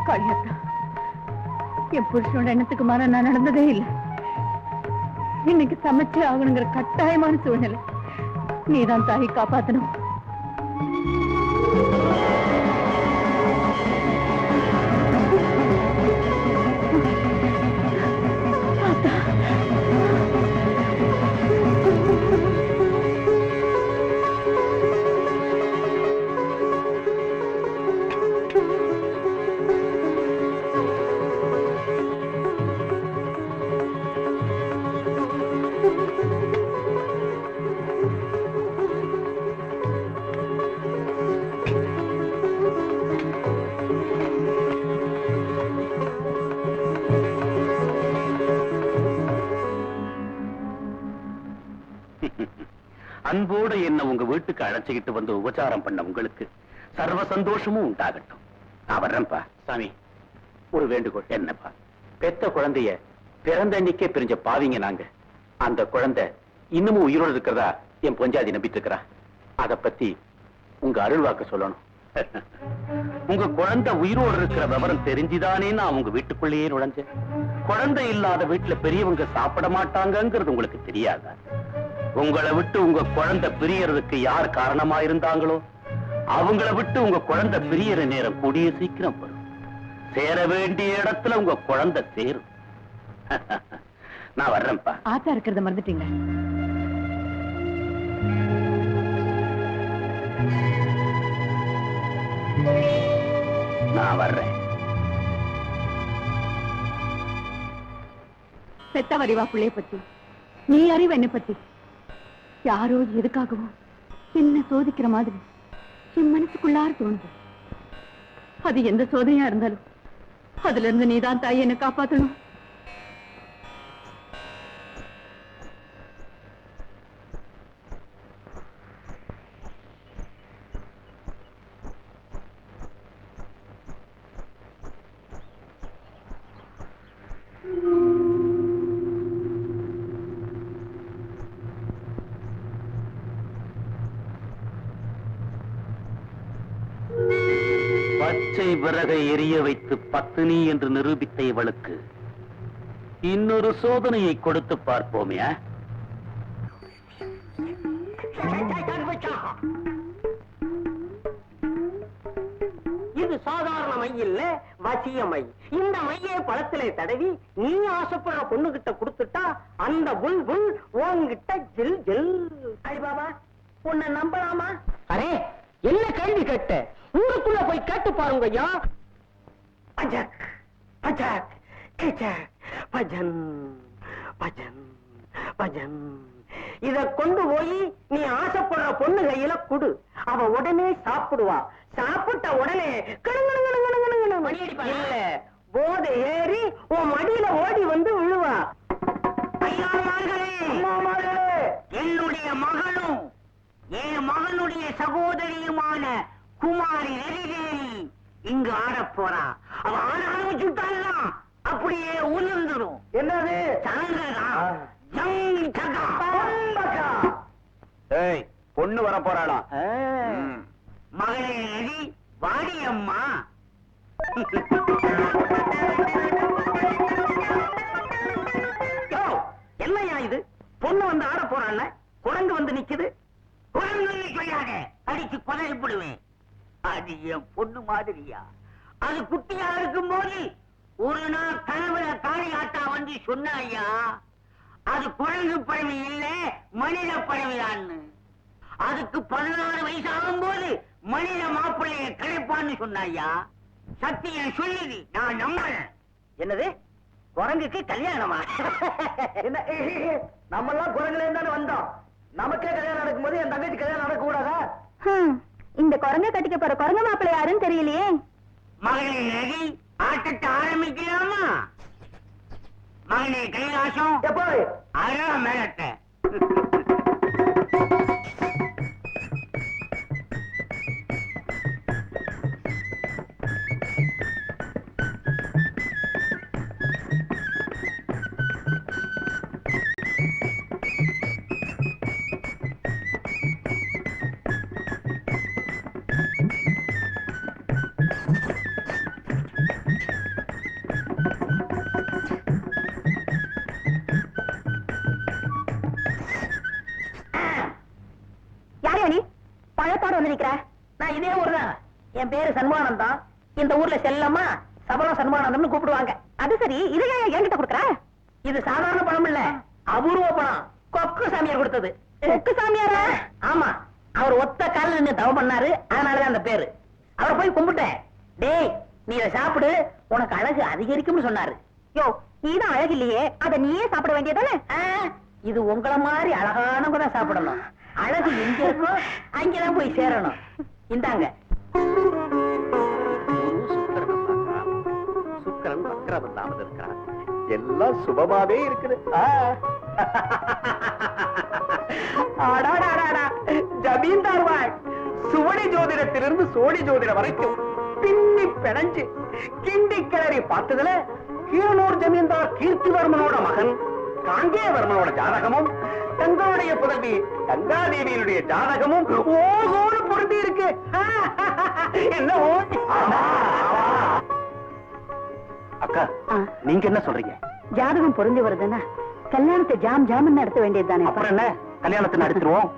காளியாத்தா, என் புருஷனோட எண்ணத்துக்கு மாற நான் நடந்ததே இல்லை. இன்னைக்கு சமைச்சே ஆகணுங்கிற கட்டாயமான சூழ்நிலை. நீதான் தாயை காப்பாத்தணும். அன்போடு என்ன உங்க வீட்டுக்கு அழைச்சிக்கிட்டு வந்து உபச்சாரம் பண்ண உங்களுக்கு சர்வ சந்தோஷமும் உண்டாகட்டும். நான் வர்றேன்ப்பா. சாமி, ஒரு வேண்டுகோள். என்னப்பா? பெத்த குழந்தைய பிறந்த அன்னைக்கே பிரிஞ்ச பாவிங்க நாங்க. அந்த குழந்தை இன்னமும் உயிரோடு இருக்கிறதா என் பொஞ்சாதி நம்பிட்டு இருக்கிறா. அத பத்தி உங்க அருள்வாக்கு சொல்லணும். உங்க குழந்தை உயிரோடு இருக்கிற விவரம் தெரிஞ்சுதானே நான் உங்க வீட்டுக்குள்ளேயே நுழைஞ்சேன். குழந்தை இல்லாத வீட்டுல பெரியவங்க சாப்பிட மாட்டாங்கிறது உங்களுக்கு தெரியாதா? உங்களை விட்டு உங்க குழந்தை பிரியறதுக்கு யார் காரணமா இருந்தாங்களோ அவங்கள விட்டு உங்க குழந்தை பிரியற நேரம் கூடிய சீக்கிரம் வரும். சேர வேண்டிய இடத்துல உங்க குழந்தை சேரும். நான் வர்றேன்ப்பா. ஆத்தா இருக்கிறத மறந்துட்டீங்க. நான் வர்றேன். பெத்த வரிவா பிள்ளைய பத்தி, நீ அறிவு என்ன பத்தி? யாரோ எதுக்காகவும் என்ன சோதிக்கிற மாதிரி என் மனசுக்குள்ளார தோணுது. அது எந்த சோதனையா இருந்தாலும் அதுல இருந்து நீதான் தாய் என்ன காப்பாத்தணும். பச்சை விறகை எரிய வைத்து பத்தினி என்று நிரூபித்த இவளுக்கு இன்னொரு சோதனையை கொடுத்து பார்ப்போமே. இது சாதாரண மை இல்ல, வசிய மை. இந்த மையை பழத்திலே தடவி நீ ஆசைப்படுற பொண்ணுகிட்ட கொடுத்துட்டா அந்த புல் புல் உன்கிட்ட ஜில் ஜில். ஐ பாபா, உன்னை நம்பலாமா? அரே, என்ன கேள்வி கேட்ட? ஊருக்குள்ள போய் கேட்டு பாருங்க ஐயா. பஜக் பஜக் கிச்சக் பஜன் பஜன் பஜன். இத கொண்டு போய் நீ ஆசைப்படுற பொண்ணு கையில குடு. அவ உடனே சாப்பிடுவா. சாப்பிட்ட உடனே இல்ல, போதை ஏறி உன் மடியில ஓடி வந்து விழுவா. என்னுடைய மகனும் என் மகனுடைய சகோதரியுமான குமாரி நெறிதேவி இங்கு ஆடப் போறா. அவ ஆட ஆரம்பிச்சுட்டான்னா அப்படியே உணர்ந்துடும். என்னது? பொண்ணு வர போறாளா? மகளே நெறி, வாடி அம்மா. என்னையா இது? பொண்ணு வந்து ஆட போறாள், குரங்கு வந்து நிக்குது. குரங்கு நிற்கையாக அடிச்சு கொலை விடுவேன். அது என் பொண்ணு மாதிரியா? அது குட்டியா இருக்கும் போது ஒரு நாள் கனவுல காளியாத்தா வந்து சொன்ன ஐயா, அது குரங்கு பறவை இல்ல மனித பறவைதான்னு. அதுக்கு 16 வயசாகும் போது மனித மாப்பிள்ளைய கிடைப்பான்னு சொன்ன ஐயா. சத்தியம் சொல்லுது, நான் நம்புறேன். என்னது குரங்குக்கு கல்யாணமா? என்ன நம்ம எல்லாம் குரங்குல இருந்தானே வந்தோம். நமக்கே கல்யாணம் நடக்கும்போது என் தங்கச்சி கல்யாணம் நடக்க கூடாதா? இந்த குரங்க கட்டிக்க போற குரங்கு மாப்பிள்ளை யாருன்னு தெரியலையே. மகனே நகை ஆட்டத்தை ஆரம்பிக்கலாமா? மகனே கைலாசம் எப்போ அழகா மேலத்தை. யாரையா நீ பழத்தோட வந்து நிக்கிற? நான் இதே ஊர் தான். என் பேரு சண்முகானந்தம். இந்த ஊர்ல செல்லம்மா சபலம் சண்முகானந்தம்னு கூப்பிடுவாங்க. அது சரி, இதை ஏன் என்கிட்ட கொடுக்குற? இது சாதாரண பணம் இல்ல, அபூர்வ பணம். கொக்கு சாமியார் கொடுத்தது. கொக்கு சாமியாரா? ஆமா, அவர் ஒத்த காலில் நின்று தவம் பண்ணாரு, அதனாலதான் அந்த பேரு. அவரை போய் கும்பிட்டேன். டேய் நீ இதை சாப்பிடு, உனக்கு அழகு அதிகரிக்கும்னு சொன்னாரு. யோ, நீதான் அழகு இல்லையே, அத நீயே சாப்பிட வேண்டியதானே? இது உங்களை மாதிரி அழகானவங்க தான் சாப்பிடணும். அழகு எங்க இருக்கோ அங்கதான் போய் சேரணும். இந்தாங்க. சுக்கரன் வக்ரம் இல்லாமல் இருக்கிறான். எல்லாம் சுபமாவே இருக்குது. ஜமீன்தார் வாழ் சுவடி ஜோதிடத்திலிருந்து சோழி ஜோதிடம் வரைக்கும் பின்னி பிணைஞ்சு கிண்டி கிளறி பார்த்ததுல கீரனூர் ஜமீன்தார் கீர்த்திவர்மனோட மகன் காங்கேயவர்மனோட ஜாதகமும் தங்களுடைய புதல்வி கங்காதேவியினுடைய ஜாதகமும் ஓகோடு பொருந்தி இருக்கு. என்ன அக்கா, நீங்க என்ன சொல்றீங்க? ஜாதகம் பொருந்தி வருதுன்னா கல்யாணத்தை ஜாம் ஜாமன் நடத்த வேண்டியதுதானே? அப்புறம் என்ன, கல்யாணத்தை நடத்திடுவோம்.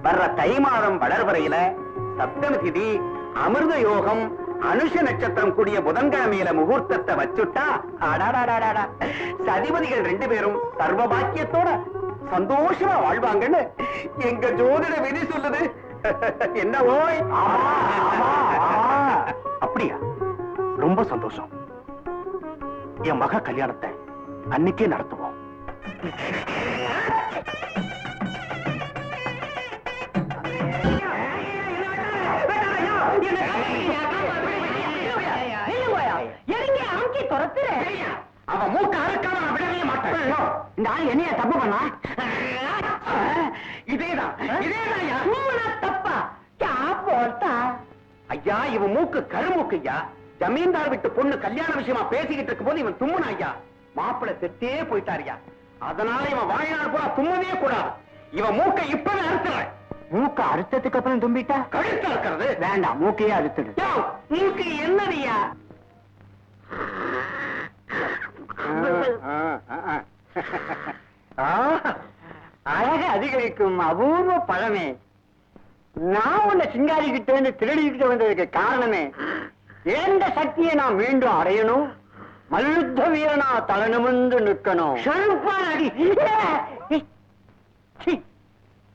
வர்ற தை மாதம் வளர்வரையில சப்தமி திதி, அமிர்த யோகம், அனுஷ நட்சத்திரம் கூடிய புதன்கிழமையில முகூர்த்தத்தை வச்சுட்டா சதிபதிகள் 2 பேரும் சர்வ பாக்கியத்தோட சந்தோஷமா வாழ்வாங்கன்னு எங்க ஜோதிட விதி சொல்லுது. என்ன ஓய்? அப்படியா? ரொம்ப சந்தோஷம். என் மக கல்யாணத்தை அன்னைக்கே நடத்துவோம். அவன் மூக்க அறுக்காம நான் விடவே மாட்டேன். இந்த ஆள் என்னைய தப்பு பண்ணா? இதேதான் தப்பா போட்டா? ஐயா, இவன் மூக்கு கருமூக்கு ஐயா. ஜமீன்தார் விட்டு பொண்ணு கல்யாண விஷயமா பேசிக்கிட்டு இருக்கும் போது இவன் தும்முனா ஐயா. மாப்பிள்ளை செத்தே போயிட்டாரியா. அதனால இவன் வாழ்நாள் பூரா தும்மவே கூடாது. இவன் மூக்கை இப்பவே அறுத்துறேன். மூக்க அறுத்ததுக்கு அப்புறம் தும்பிட்டா கழுத்து அறுக்கிறது வேண்டாம், மூக்கையே அறுத்துடு. மூக்கு என்னடியா? அழக அதிகரிக்கும் அபூர்வ பழமே. நான் உன்னை சிங்காரிக்கிட்டு வந்து திருடிக்கிட்டு வந்ததுக்கு காரணமே, எந்த சக்தியை நான் மீண்டும் அடையணும், மல்யுத்த வீரனா தலனுமுந்து நிற்கணும்.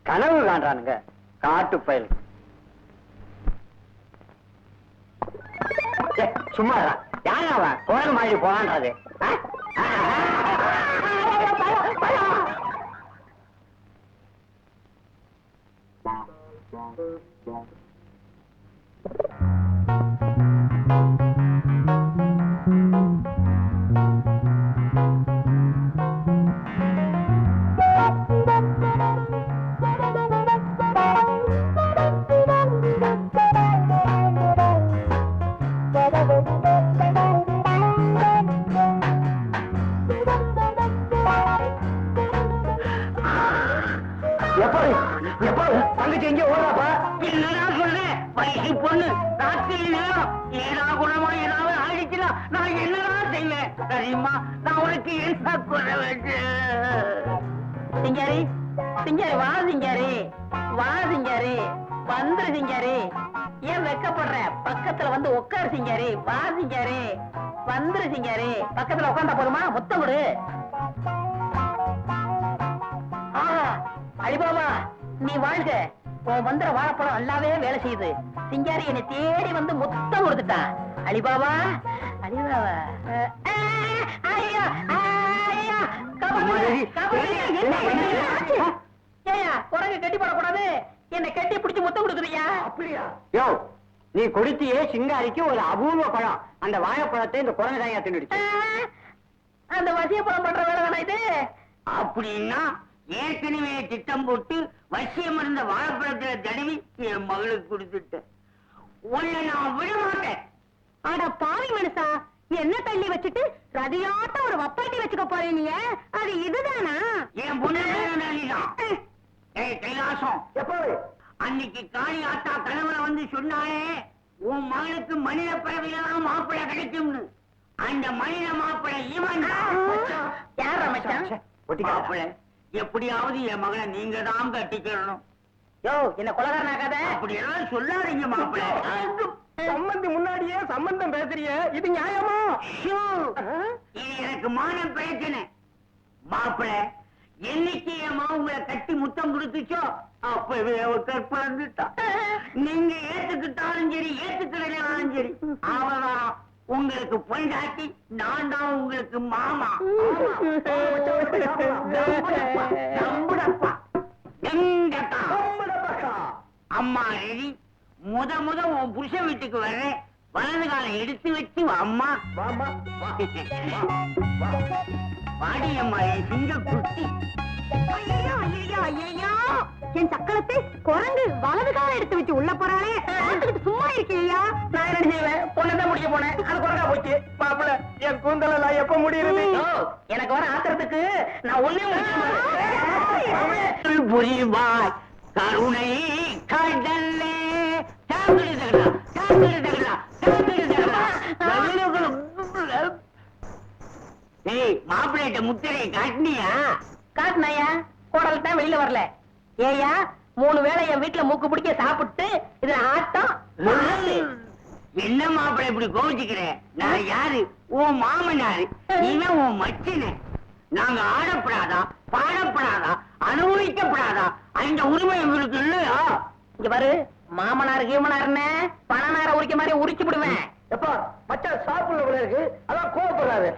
கனவு காண்றானுங்க காட்டு பயல். சும்மா யாரா குரல் மாதிரி போறான்றது? தங்கச்சி எங்க ஓடாப்பா? என்னடா சொல்றேன்? வயசு பொண்ணு ராத்திரி நேரம் ஏதா குணமா ஏதாவது ஆயிடுச்சுன்னா நான் என்னடா செய்வேன் தெரியுமா? நான் உனக்கு என்ன சொல்ல வேண்டும்? சிங்காரி, சிங்காரி வா, சிங்காரி வா, சிங்காரி வந்துரு. சிங்காரி ஏன் வெக்கப்படுற? பக்கத்துல வந்து உட்காரு சிங்காரி. வா சிங்காரி, வந்துரு சிங்காரி. பக்கத்துல உட்காந்தா போதுமா? முத்தம் கொடு. அலிபாபா நீ வாழ்க. உன் மந்திர வாழைப்பழம் நல்லாவே வேலை செய்யுது. சிங்காரி என்னை தேடி வந்து முத்தம் கொடுத்துட்டான். Alibaba, Alibaba. ஐயா, ஐயா, குரங்கு கட்டி போடக்கூடாது. என்னை கட்டி பிடிச்சு முத்தம் கொடுக்குறியா? அப்படியா? யோ, நீ கொடுத்தியே சிங்காரிக்கு ஒரு அபூர்வ பழம். அந்த வாழைப்பழத்தை இந்த குரங்கு தாயா தின்னுடுச்சு. அந்த வசிய பழம் பண்ற வேலை தானே இது? அப்படின்னா ஏற்கனவே திட்டம் போட்டு வசியம் இருந்த வாழைப்பழத்துல தடவி என் மகளுக்கு கொடுத்துட்டேன். உன்னை நான் விட மாட்டேன். அட பாவி மனுஷா, என்ன தள்ளி வச்சுட்டு ரதியாட்ட ஒரு வப்பாட்டி வச்சுக்க போறீங்க? அது இதுதானா? என் பொண்ணு தான். ஏய் கைலாசம், எப்போ அன்னைக்கு காளி ஆத்தா கணவரை வந்து சொன்னாலே உன் மகளுக்கு மனித பிறவிலாம் மாப்பிள்ளை கிடைக்கும்னு. அந்த மனித மாப்பிள்ளை இவன் யார் அமைச்சான்? மாப்பிள்ளை எப்படியாவது என் மகளை நீங்க தான் கட்டிக்கிறணும். யோ, என்ன கொலகாரனாகாத. அப்படி எல்லாம் சொல்லாதீங்க மாப்பிள்ளை. சம்பந்தி முன்னாடியே சம்பந்தம் பேசுறிய, இது நியாயமா? ஷூ, இது எனக்கு மான பிரச்சனை. மாப்பிள்ளை என்னைக்கு என் உங்களை கட்டி முத்தம் கொடுத்துச்சோ அப்பவே அவ கற்பந்துட்டா. நீங்க ஏத்துக்கிட்டாலும் சரி ஏத்துக்கிட்டாலும் சரி அவதான் உங்களுக்கு பொண்டாட்டி, நான் தான் உங்களுக்கு மாமா. நம்புடப்பா. எங்கக்கா? அம்மா ரெடி. முத உன் புருஷன் வீட்டுக்கு வர்றேன். வலது காலம் எடுத்து வச்சு அம்மா பாடி அம்மா என் சிங்க குட்டி. ஐயோ ஐயோ ஐயோ, என் சக்கரத்தை குரங்கு வலது காலம் எடுத்து வச்சு உள்ள போறாளே, பார்த்துக்கிட்டு சும்மா இருக்கியா? நான் என்ன செய்வேன்? பொண்ணதான் முடிக்க போனேன், அது குரங்கா போச்சு. மாப்பிள்ள, என் கூந்தல் எல்லாம் எப்ப முடியுது? யோ, எனக்கு வர ஆத்திரத்துக்கு நான் ஒண்ணே முடிச்சு புரிவாய் கருணை கடல்லே. மாப்பிள்ளைட்ட முத்திரையை காட்டினியா? காட்டுனாயா? கோடல் தான் வெளியில வரல. ஏயா, 3 வேளை என் வீட்டுல மூக்கு பிடிக்க சாப்பிட்டு இதுல ஆட்டம். என்ன மாப்பிள்ளை இப்படி கோவிச்சுக்கிற? நான் யாரு? உன் மாமனாரு, இவன் உன் மச்சின. நாங்க ஆடப்படாதா, பாடப்படாதா, அனுபவிக்கப்படாதா? அந்த உரிமை எங்களுக்கு இல்லையா? இங்க பாரு, மாமனார் கீமனார்னு பணநார உரிக்க மாதிரி உரிச்சு விடுவேன். எப்பா மச்சான் சாப்பிடல இருக்கு, அதான் கோவப்படுறாரு.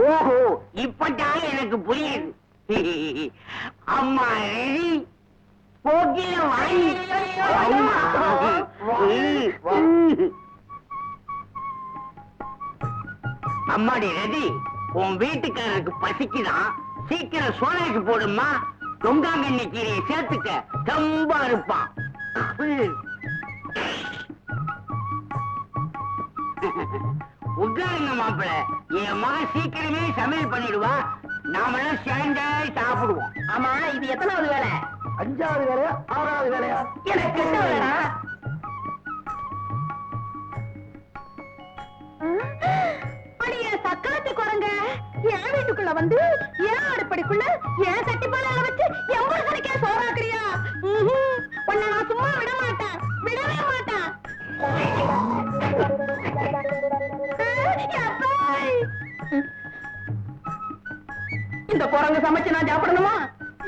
ஓஹோ, இப்பதான் எனக்கு புரியுது. அம்மா ரெடி. போக்கில வாங்கி அம்மாடி ரெடி. உன் வீட்டுக்காரருக்கு பசிக்குதான், சீக்கிரம் சோனாக்கு போடுமா. தொங்காங்கண்ணி கீரையை சேர்த்துக்க, ரொம்ப இருப்பான். உட்காருங்க மாப்பிள்ள. என் மகன் சீக்கிரமே சமையல் பண்ணிடுவா. நாமெல்லாம் சேர்ந்தே சாப்பிடுவோம். ஆமா, இது எத்தனாவது வேலை? 5வது வேலையா 6வது வேலையா? எனக்கு என்ன வேலைடா? அடியே சக்கரத்து குரங்க, என் வீட்டுக்குள்ள வந்து ஏன் அடுப்படிக்குள்ள ஏன் சட்டி பாலால வச்சு என் புருஷனுக்கே சோறாக்குறியா? உன்னை நான் சும்மா விட மாட்டேன், விடவே மாட்டேன். இந்த குரங்கு சமைச்சு நான் சாப்பிடணுமா?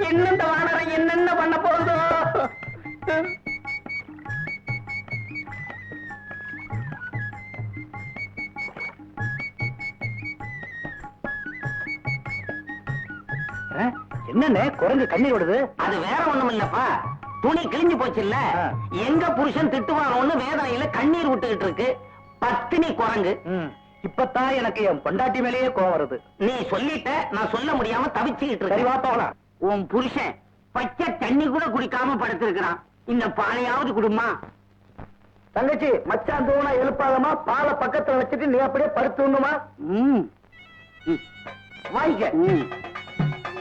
என்னென்ன வானரம் என்னென்ன பண்ண போகுதோ? என்னன்னு குரங்கு கண்ணீர் விடுது? அது வேற ஒண்ணும் இல்லப்பா, துணி கிழிஞ்சு போச்சு இல்ல. எங்க புருஷன் திட்டுவாரோன்னு வேதனையில கண்ணீர் விட்டுக்கிட்டு இருக்கு. பத்தினி குரங்கு. இப்பதான் எனக்கு என் பொண்டாட்டி மேலேயே கோவம் வருது. நீ சொல்லிட்ட, நான் சொல்ல முடியாம தவிச்சுக்கிட்டு சரி இருக்கேன். வா போகலாம். உன் புருஷன் பச்சை தண்ணி கூட குடிக்காம படுத்திருக்கிறான். இந்த பாலையாவது குடுமா. தங்கச்சி, மச்சான் தூணா எழுப்பாதமா, பாலை பக்கத்துல வச்சுட்டு நீ அப்படியே படுத்துணுமா? வாய்க்க.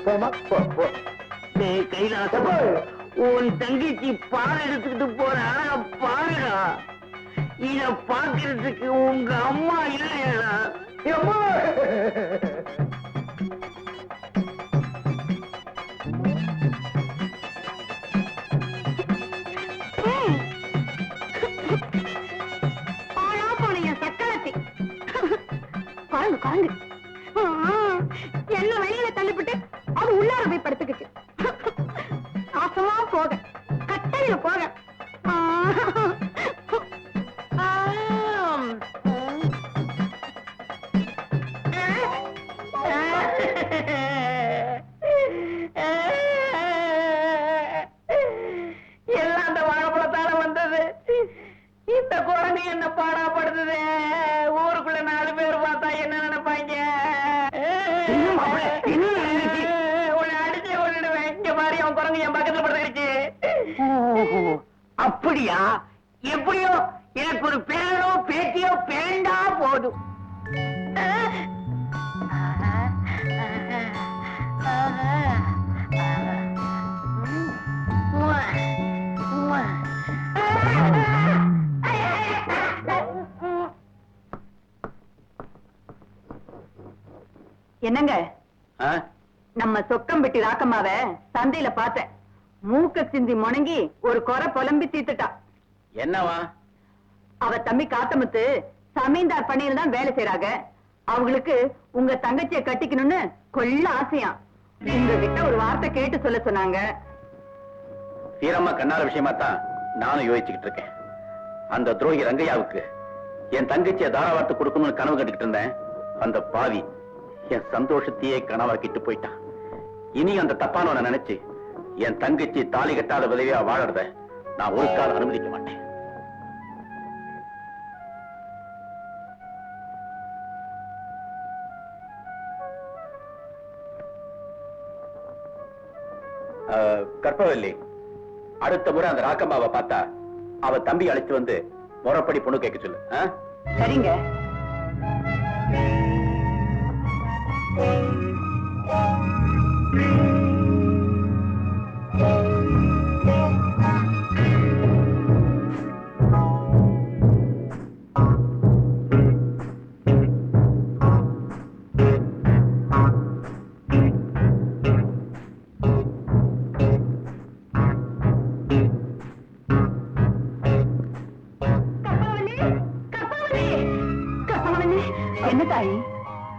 போமா போ போ. கைலாசம், உன் தங்கச்சி பால் எடுத்துக்கிட்டு போற பாருடா. இத பாக்குறதுக்கு உங்க அம்மா இல்லையா? அம்மா! படுத்துக்கிட்டு நாசமா போக கட்டையில போக எல்லாம் அந்த வாழைப்பழத்தால வந்தது. இந்த குழந்தை என்ன பாடாப்படுத்துது. ஊருக்குள்ள 4 பேர் பார்த்தா என்ன நினைப்பாங்க? உன்னை அடிச்சு கொண்டுடுவேன். இங்க மாதிரி அவன் குரங்கு என் பக்கத்துல படுத்துக்கிடுச்சு. அப்படியா? எப்படியோ எனக்கு ஒரு பேரோ பேத்தியோ பேண்டா போதும். என்னங்க ஆ? நம்ம சொக்கம்பட்டி ராக்கம்மாவ சந்தையில பார்த்தேன். மூக்க சிந்தி முணங்கி ஒரு குறை புலம்பி தீத்துட்டா. என்னவா? அவ தம்பி காத்தமுத்து சமீந்தார் பண்ணையில தான் வேலை செய்யறாங்க. அவங்களுக்கு உங்க தங்கச்சியை கட்டிக்கணும்னு கொள்ள ஆசையாம். உங்ககிட்ட ஒரு வார்த்தை கேட்டு சொல்ல சொன்னாங்க. வீரம்மா கண்ணால விஷயமா தான் நானும் யோசிச்சுக்கிட்டு இருக்கேன். அந்த துரோகி ரங்கையாவுக்கு என் தங்கச்சியை தாராவார்த்து கொடுக்கணும்னு கனவு கட்டுக்கிட்டு இருந்தேன். அந்த பாவி என் சந்தோஷத்தையே கனவாக்கிட்டு போயிட்டான். இனி அந்த தப்பானவனை நினைச்சு என் தங்கச்சி தாலி கட்டாத விதவியா வாழறத நான் ஒரு காலம் அனுமதிக்க மாட்டேன். கற்பவல்லி, அடுத்த முறை அந்த ராக்கம்மாவை பார்த்தா அவ தம்பி அழைச்சு வந்து முறைப்படி பொண்ணு கேட்க சொல்லு. சரிங்க. என்ன தாயி?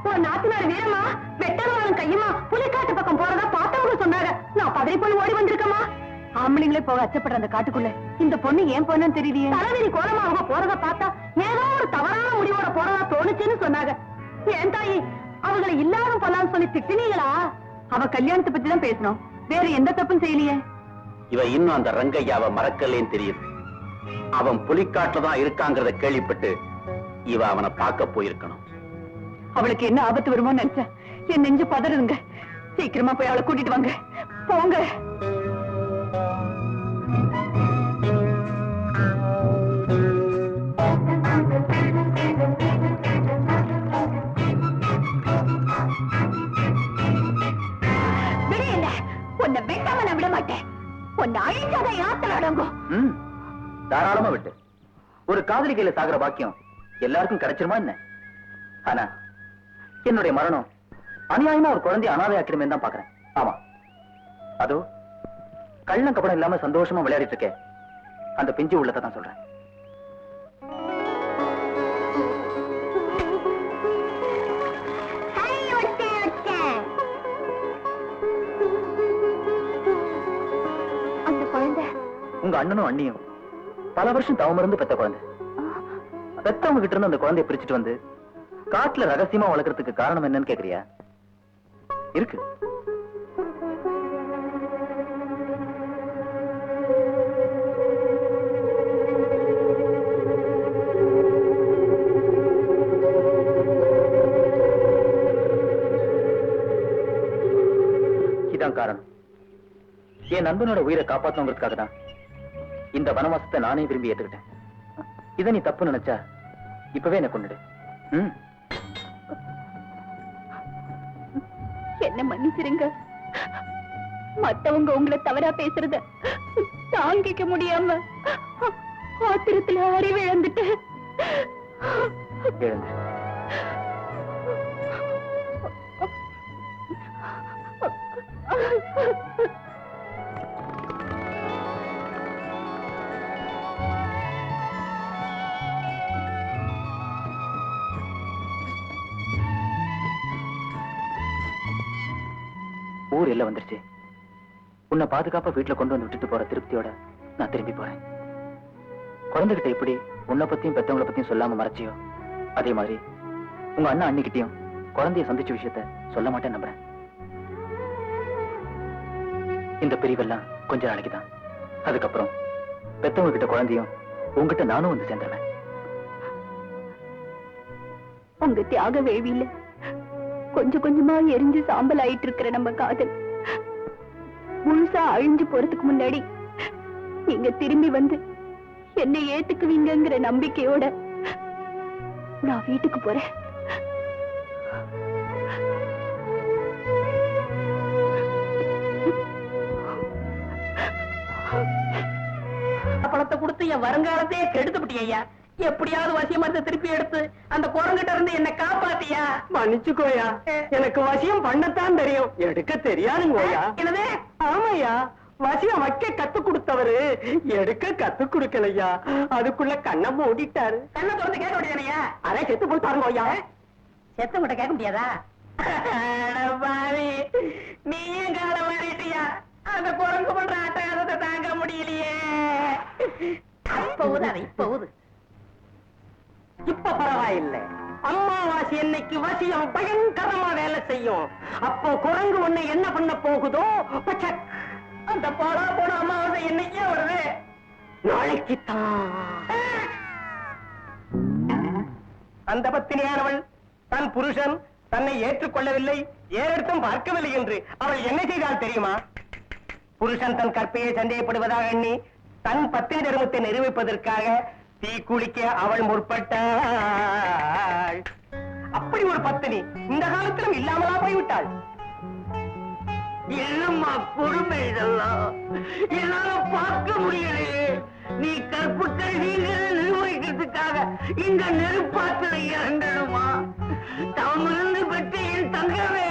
உன் நாத்தனார் வீரமா வெட்டமானும் கையுமா புலிக்காட்டு பக்கம் போறதா பார்த்தவங்க சொன்னாங்க. நான் பதறி போய் ஓடி வந்திருக்கமா. ஆம்பளைங்களே போக அச்சப்படுற அந்த காட்டுக்குள்ள இந்த பொண்ணு ஏன் பொண்ணுன்னு தெரியலையே. தலைவிரி கோலமா அவங்க போறத பார்த்தா ஏதோ ஒரு தவறான முடிவோட போறதா தோணுச்சுன்னு சொன்னாங்க. ஏன் தாயி அவங்களை இல்லாம போலான்னு சொல்லி திட்டினீங்களா? அவ கல்யாணத்தை பத்தி தான் பேசணும், வேற எந்த தப்பும் செய்யலையே. இவ இன்னும் அந்த ரங்கையாவை மறக்கலேன்னு தெரியுது. அவன் புலிக்காட்டுல தான் இருக்காங்கிறத கேள்விப்பட்டு இவ அவனை பார்க்க போயிருக்கணும். அவளுக்கு என்ன ஆபத்து வருமோன்னு நினைச்சேன். என் நெஞ்சு பதறுதுங்க. சீக்கிரமா போய் அவளை கூட்டிட்டு வாங்க. போங்க. உன்னை வெட்டாம நான் விட மாட்டேன். உன்னை அழிச்சாதான் யாத்திரை அடங்கும். தாராளமா விட்டு. ஒரு காதலி கையில சாகிற பாக்கியம் எல்லாருக்கும் கிடைச்சிருமா என்ன? ஆனா என்னுடைய மரணம் அநியாயமா ஒரு குழந்தை அனாதையாக்கிடுமே தான் பாக்குறேன். ஆமா, அதோ கள்ளம் கப்படம் இல்லாம சந்தோஷமா விளையாடிட்டு இருக்கேன். அந்த பிஞ்சு உள்ளத்தை தான் சொல்றேன். அந்த குழந்தை உங்க அண்ணனும் அண்ணியும் பல வருஷம் தவமிருந்து பெத்த குழந்தை. பெத்தவங்க கிட்ட இருந்து அந்த குழந்தைய பிரிச்சுட்டு வந்து காட்டுல ரகசியமா வளர்க்கறதுக்கு காரணம் என்னன்னு கேக்குறியா? இருக்கு. இதான் காரணம். என் நண்பனோட உயிரை காப்பாத்தணுங்கிறதுக்காக தான் இந்த வனவாசத்தை நானே விரும்பி ஏத்துக்கிட்டேன். இதை நீ தப்பு நினைச்சா இப்பவே என்ன கொண்டுடு. என்ன மன்னிச்சிருங்க. மத்தவங்க உங்களை தவறா பேசுறத தாங்கிக்க முடியாம ஆத்திரத்துல அறிவு இழந்துட்டு எழுந்து. ஊர் எல்லாம் வந்துருச்சு. உன்னை பாதுகாப்பா வீட்டுல கொண்டு வந்து விட்டுட்டு போற திருப்தியோட நான் திரும்பி போறேன். குழந்தைகிட்ட எப்படி உன்னை பத்தியும் பெத்தவங்களை பத்தியும் சொல்லாம மறைச்சியோ, அதே மாதிரி உங்க அண்ணா அண்ணிக்கிட்டையும் குழந்தைய சந்திச்ச விஷயத்த சொல்ல மாட்டேன் நம்புறேன். இந்த பிரிவெல்லாம் கொஞ்ச நாளைக்கு தான். அதுக்கப்புறம் பெத்தவங்க கிட்ட குழந்தையும் உங்ககிட்ட நானும் வந்து சேர்ந்துருவேன். உங்க தியாக வேள்வியில கொஞ்சம் கொஞ்சமா எரிஞ்சு சாம்பல் ஆயிட்டு இருக்கிற நம்ம காதல் முழுசா அழிஞ்சு போறதுக்கு முன்னாடி நீங்க திரும்பி வந்து என்னை ஏத்துக்குவீங்கங்கிற நம்பிக்கையோட நான் வீட்டுக்கு போறேன். பணத்தை கொடுத்து என் வருங்காலத்தையே கெடுத்துப்பிட்டியா ஐயா. எப்படியாவது வசியமரத்தை திருப்பி எடுத்து அந்த குரங்கிட்ட இருந்து என்ன காப்பாத்தியா. மன்னிச்சுக்கோயா, எனக்கு வசியம் பண்ணத்தான் தெரியும், எடுக்க தெரியாதுங்கோயா. என்னது? ஆமாயா, வசியம் வைக்க கத்து கொடுத்தவரு எடுக்க கத்து கொடுக்கலையா. அதுக்குள்ள கண்ணை மூடிட்டாரு. கண்ணை திறந்து கேட்க முடியாதையா? அதை செத்து போட்டாருங்கோயா. செத்தவங்கிட்ட கேட்க முடியாதா? பாவி, நீயும் காலம் மாறிட்டியா. அந்த குரங்கு பண்ற அட்டகாசத்தை தாங்க முடியலையே. அப்ப ஊதாது, இப்ப ஊது. இப்ப பரவாயில்லை. அம்மாவாசி என்னைக்கு வசியம் பயங்கரமா வேலை செய்யும். அப்போ குரங்கு ஒண்ணு என்ன பண்ண போகுதோ, பச்சக். அந்த பாலா போன அமாவாசை என்னைக்கே வருது. நாளைக்குத்தான். அந்த பத்தினியானவள் தன் புருஷன் தன்னை ஏற்றுக்கொள்ளவில்லை, ஏறெடுத்தும் பார்க்கவில்லை என்று அவள் என்ன செய்தால் தெரியுமா? புருஷன் தன் கற்பையை சந்தேகப்படுவதாக எண்ணி தன் பத்தினி தர்மத்தை நிரூபிப்பதற்காக தீக்குளிக்க அவள் முற்பட்டாள். அப்படி ஒரு பத்தினி இந்த காலத்திலும் இல்லாமலா போய்விட்டாள். என்னம்மா கொடுமை இதெல்லாம், என்னால பார்க்க முடியலையே. நீ கற்புக்கள் நீங்களே நிர்வகிக்கிறதுக்காக இந்த நெருப்பாத்துல இறங்கணுமா? தாமிருந்து பெற்ற என் தங்கமே,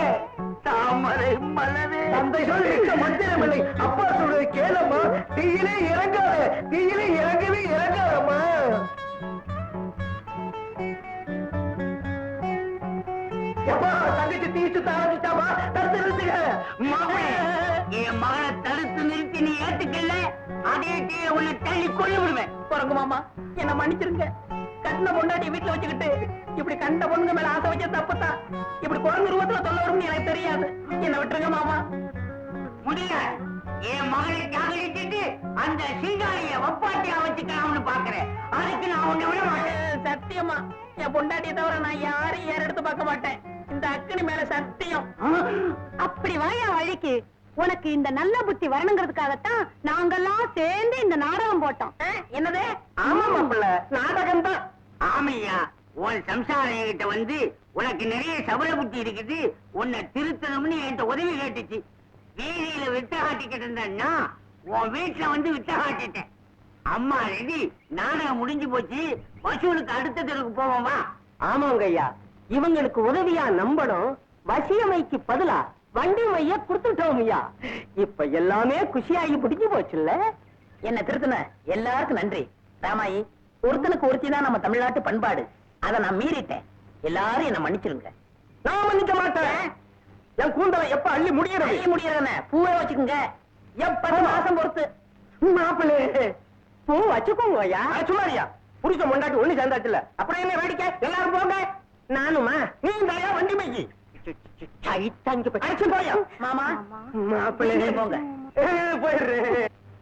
தாமரை மலரே. தந்தை சொல்லிக்க மந்திரமில்லை, அப்பா சொல்றது கேளம்மா. தீயிலே இறங்காத, தீயிலே இறங்கவே இறங்காதம்மா. தங்கச்சி தீச்சு தாரா தடுத்து நிறுத்துக. என் மகனை தடுத்து நிறுத்தி நீ ஏத்துக்கல, அதே தீய உன்னை தள்ளி கொள்ள விடுவேன். குரங்கு மாமா, என்ன மன்னிச்சிருங்க. கட்டின பொண்டாட்டி வீட்டுல வச்சுக்கிட்டு இப்படி கண்ட பொண்ணுங்க மேல ஆசை வச்ச தப்புதான். இப்படி குரங்கு ரூபத்துல சொல்ல வரும்னு எனக்கு தெரியாது. என்ன விட்டுருங்க மாமா. முடியல. என் மகனை காதலிச்சுட்டு அந்த சிங்காரிய வப்பாட்டியா வச்சுக்கலாம்னு பாக்குறேன். அதுக்கு நான் உன்னை விட மாட்டேன். சத்தியமா என் பொண்டாட்டியை தவிர நான் யாரையும் ஏற எடுத்து பார்க்க மாட்டேன். இந்த அக்கினி மேல சத்தியம். அப்படி வாயா வழிக்கு. உனக்கு இந்த நல்ல புத்தி வரணுங்கிறதுக்காகத்தான் நாங்கெல்லாம் சேர்ந்து இந்த நாடகம் போட்டோம். என்னது? ஆமா மாப்பிள்ள, நாடகம் தான். ஆமையா, உன் சம்சாரம் கிட்ட வந்து உனக்கு நிறைய சபல புத்தி இருக்குது, உன்னை திருத்தணும்னு என்கிட்ட உதவி கேட்டுச்சு. வீதியில விட்ட காட்டிக்கிட்டு இருந்தேன்னா உன் வீட்டுல வந்து விட்ட காட்டிட்டேன். அம்மா ரெடி, நாடகம் முடிஞ்சு போச்சு, வசூலுக்கு அடுத்த தெருக்கு போவோம் வா. ஆமாங்க ஐயா, இவங்களுக்கு உதவியா நம்பணும். வசியமைக்கு பதிலா வண்டி மைய கொடுத்துட்டோம் ஐயா. இப்ப எல்லாமே குஷியாகி பிடிச்சு போச்சுல்ல. என்ன திருத்தின எல்லாருக்கும் நன்றி. ராமாயி, ஒருத்தனுக்கு ஒருத்தி தான் நம்ம தமிழ்நாட்டு பண்பாடு. அதை நான் மீறிட்டேன். எல்லாரும் என்ன மன்னிச்சிருங்க. நான் மன்னிக்க மாட்டேன். என் கூந்தலை எப்ப அள்ளி முடியறது? முடியறதுன்னு பூவே வச்சுக்கோங்க. எப்ப மாசம் பொறுத்து. மாப்பிள்ளை பூ வச்சுக்கோங்க ஐயா. சும்மாரியா, புருஷ முண்டாட்டி ஒண்ணு சேர்ந்தாச்சுல, அப்புறம் என்ன வேடிக்கை? எல்லாரும் போங்க. நானுமா? நீ தாயா வண்டி மைக்கி மாமா மாப்பிள்ளை போங்க. போயிடுறேன்.